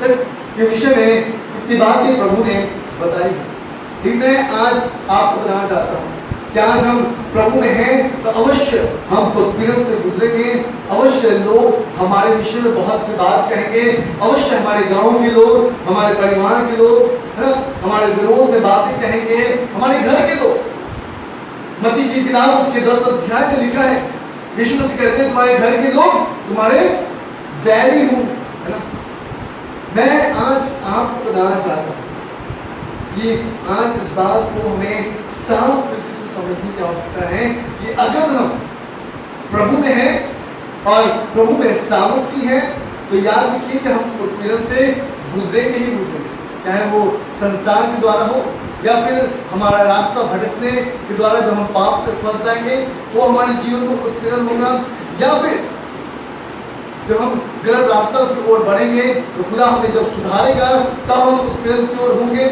A: इस विषय में इतनी बातें प्रभु ने बताई। लेकिन मैं आज आपको बताना चाहता हूं कि आज हम प्रभु में हैं तो अवश्य हम उत्पीड़न से गुजरेंगे, अवश्य लोग हमारे विषय में बहुत सी बात कहेंगे, अवश्य हमारे गांव के लोग, हमारे परिवार के लोग हमारे विरोध में बातें कहेंगे, हमारे घर के लोग। मत्ती की किताब उसके 10 अध्याय में लिखा है, यीशु मसीह कहते हैं तुम्हारे घर के लोग तुम्हारे बैरी हूं, है ना। मैं आज आपको बताना चाहता हूं, ये आज इस बात को हमें साफ तरीके से समझने की आवश्यकता है कि अगर हम प्रभु में हैं और प्रभु में सामर्थ्य है तो याद रखिए कि हम उत्पीड़न से गुजरेंगे ही गुजरेंगे, चाहे वो संसार के द्वारा हो या फिर हमारा रास्ता भटकने के द्वारा जब हम पाप में फंस जाएंगे तो हमारे जीवन में उत्पीड़न होगा, या फिर जब हम गलत रास्ता की ओर बढ़ेंगे तो खुदा हमें जब सुधारेगा तब हम उत्पीड़न की ओर होंगे,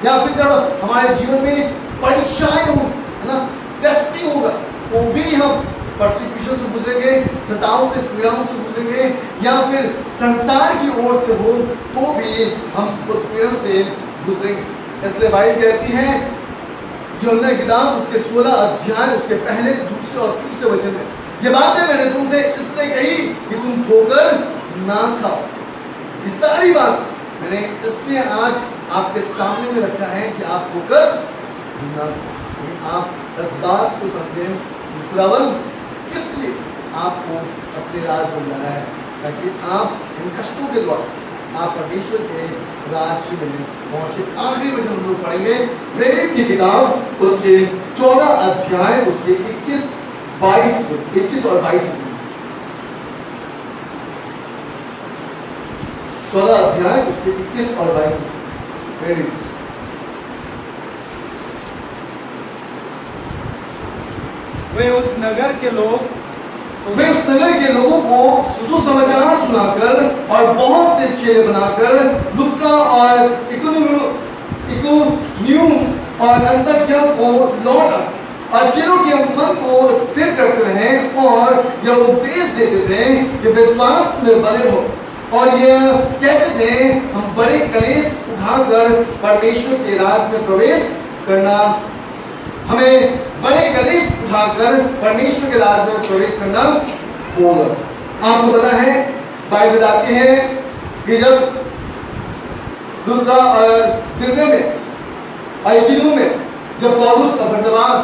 A: या फिर जब हमारे जीवन में परीक्षाएं हो, है ना, टेस्टिंग होगा, तो भी हम परसिक्यूशन से गुजरेंगे, सताओं से, पीड़ाओं से गुजरेंगे, या फिर संसार की ओर से हो तो भी हम उत्पीड़न से गुजरेंगे। इसलिए बाइबल कहती है, यूहन्ना की किताब उसके 16 अध्याय उसके पहले, दूसरे और तीसरे वचन में, ये बातें मैंने तुमसे इसलिए कही कि तुम ठोकर ना खाओ। ये सारी बात मैंने इसलिए आज आपके सामने में रखा है कि आप होकर ना खाओ। आप इस बात को समझें कि खुदावंद किस लिए आपको अपने राज में लाया है, ताकि आप इन कष्टों के द्वारा आप परमेश्वर के राज्य में पहुंचे। आखिरी वचन हम लोग पढ़ेंगे प्रेरित की किताब उसके 14 अध्याय उसके 21 और 22। 14 अध्याय उसके 21 और 22 प्रेरित।
B: वे उस नगर के
A: लोगों को सुसमाचार सुनाकर और बहुत से चेले बनाकर लुक्का और इकोनियम और अंतकिया को लौटा और चेलों के मन को स्थिर करते रहे और यह उपदेश देते थे कि विश्वास में बने हो, और यह कहते थे हम बड़े कलेश उठाकर परमेश्वर के राज में प्रवेश करना, हमें बड़े कलेश उठाकर परमेश्वर के राज में प्रवेश करना होगा। आपको पता है बाइबल बताती है कि जब लुद्रा और दिरबे में और इकुनियम में जब पौलुस और बरनबास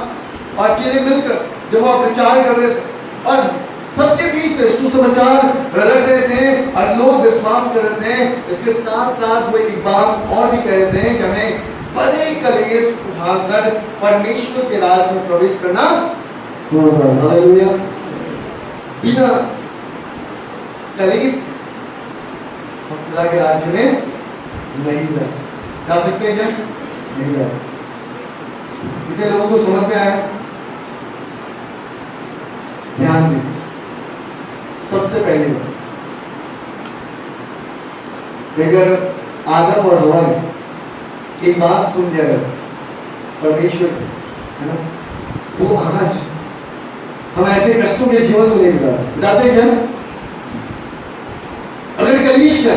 A: और चेले मिलकर जब वो प्रचार कर रहे थे और सबके बीच में सुसमाचार रख रहे थे और लोग विश्वास कर रहे थे, इसके साथ साथ वो एक बात और भी कह रहे थे कि हमें बड़े कलेश उठाकर परमेश्वर के राज में प्रवेश करना होगा। हालेलुया। बिना कलेश हम खुदा के राज्य में नहीं जा सकते हैं क्या? नहीं जा सकते। कितने लोगों को समझ में आया? ध्यान दें। सबसे पहले अगर आदम और हवा ने एक बात सुन लिया परमेश्वर है ना, तो आज हम ऐसे कष्टों के जीवन को नहीं बिताते क्या? अगर कलीसिया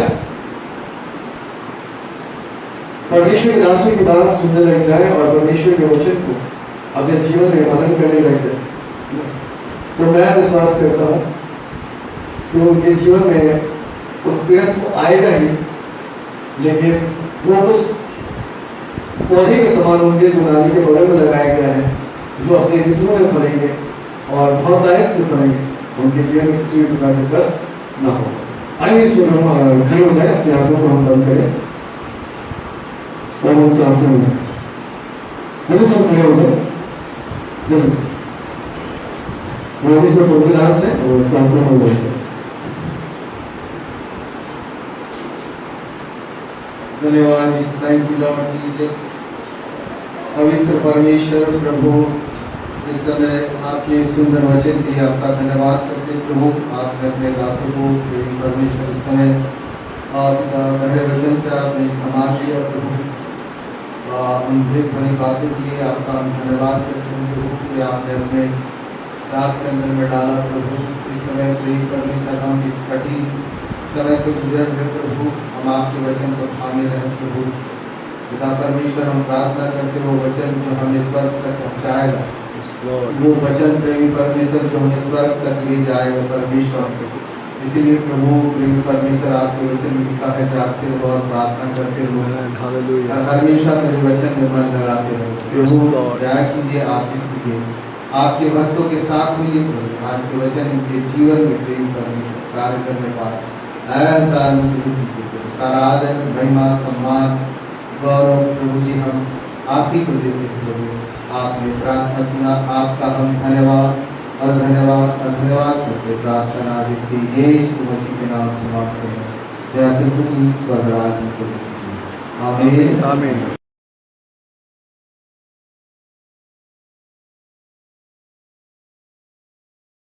A: परमेश्वर के दासों की बात सुनने लग जाए और परमेश्वर के वचन को अपने जीवन में पालन करने लग जाए, तो मैं विश्वास करता हूँ कि उनके जीवन में उत्पीड़न तो आएगा ही, लेकिन वो उस पौधे के समान होंगे जो नाली के बगल में लगाया गया है, जो अपने ऋतुओं में फलेंगे और फलदायक से फलेंगे। उनके जीवन में किसी भी प्रकार का कष्ट न हो। आइए इसमें हम खड़े हो जाए, अपने आप को हम बंद करें और हम प्रार्थना में जल्दी से खड़े हो जाए। जल्दी से इसमें प्रोग्राम है और प्रार्थना हो जाए।
C: धन्यवाद। Thank you Lord Jesus. पवित्र परमेश्वर प्रभु, इस समय आपके सुंदर वचन के लिए आपका धन्यवाद करते प्रभु। आपने अपने दासों को परमेश्वर इस समय आपका गहरे वचन से आपने इस्तेमाल किया प्रभु। अमृत भरी बातों के लिए आपका हम धन्यवाद करते हैं प्रभु कि आपने अपने दास के अंदर में डाला प्रभु। इस समय प्रेम परमेश्वर हम इस कठिन समय से गुजर रहे प्रभु, हम आपके वचन को थामे रहे प्रभु। पिता परमेश्वर, हम प्रार्थना करते वो वचन जो हमें स्वर्ग तक पहुँचाएगा, वो वचन प्रेमी परमेश्वर जो हमें स्वर्ग तक ले जाएगा परमेश्वर। इसीलिए प्रभु प्रेमी परमेश्वर, आपके वचन में लिखा है जागते रहो और प्रार्थना करते रहो, हमेशा मेरे वचन में मन लगाते रहो। दया कीजिए, आशीष कीजिए, आपके भक्तों के साथ मिलिए प्रभु। आज के वचन इनके जीवन में प्रेम परमेश्वर कार्य करने पाए, ऐसा सारा आदर महिमा सम्मान गौरव प्रभु जी हम आप ही को देते हैं प्रभु। आपने प्रार्थना सुना, आपका हम धन्यवाद और धन्यवाद और धन्यवाद करते प्रार्थना आदित्य यीशु मसीह के नाम समाप्त करें। जैसे सुनी स्वर्गराज में। आमीन आमीन।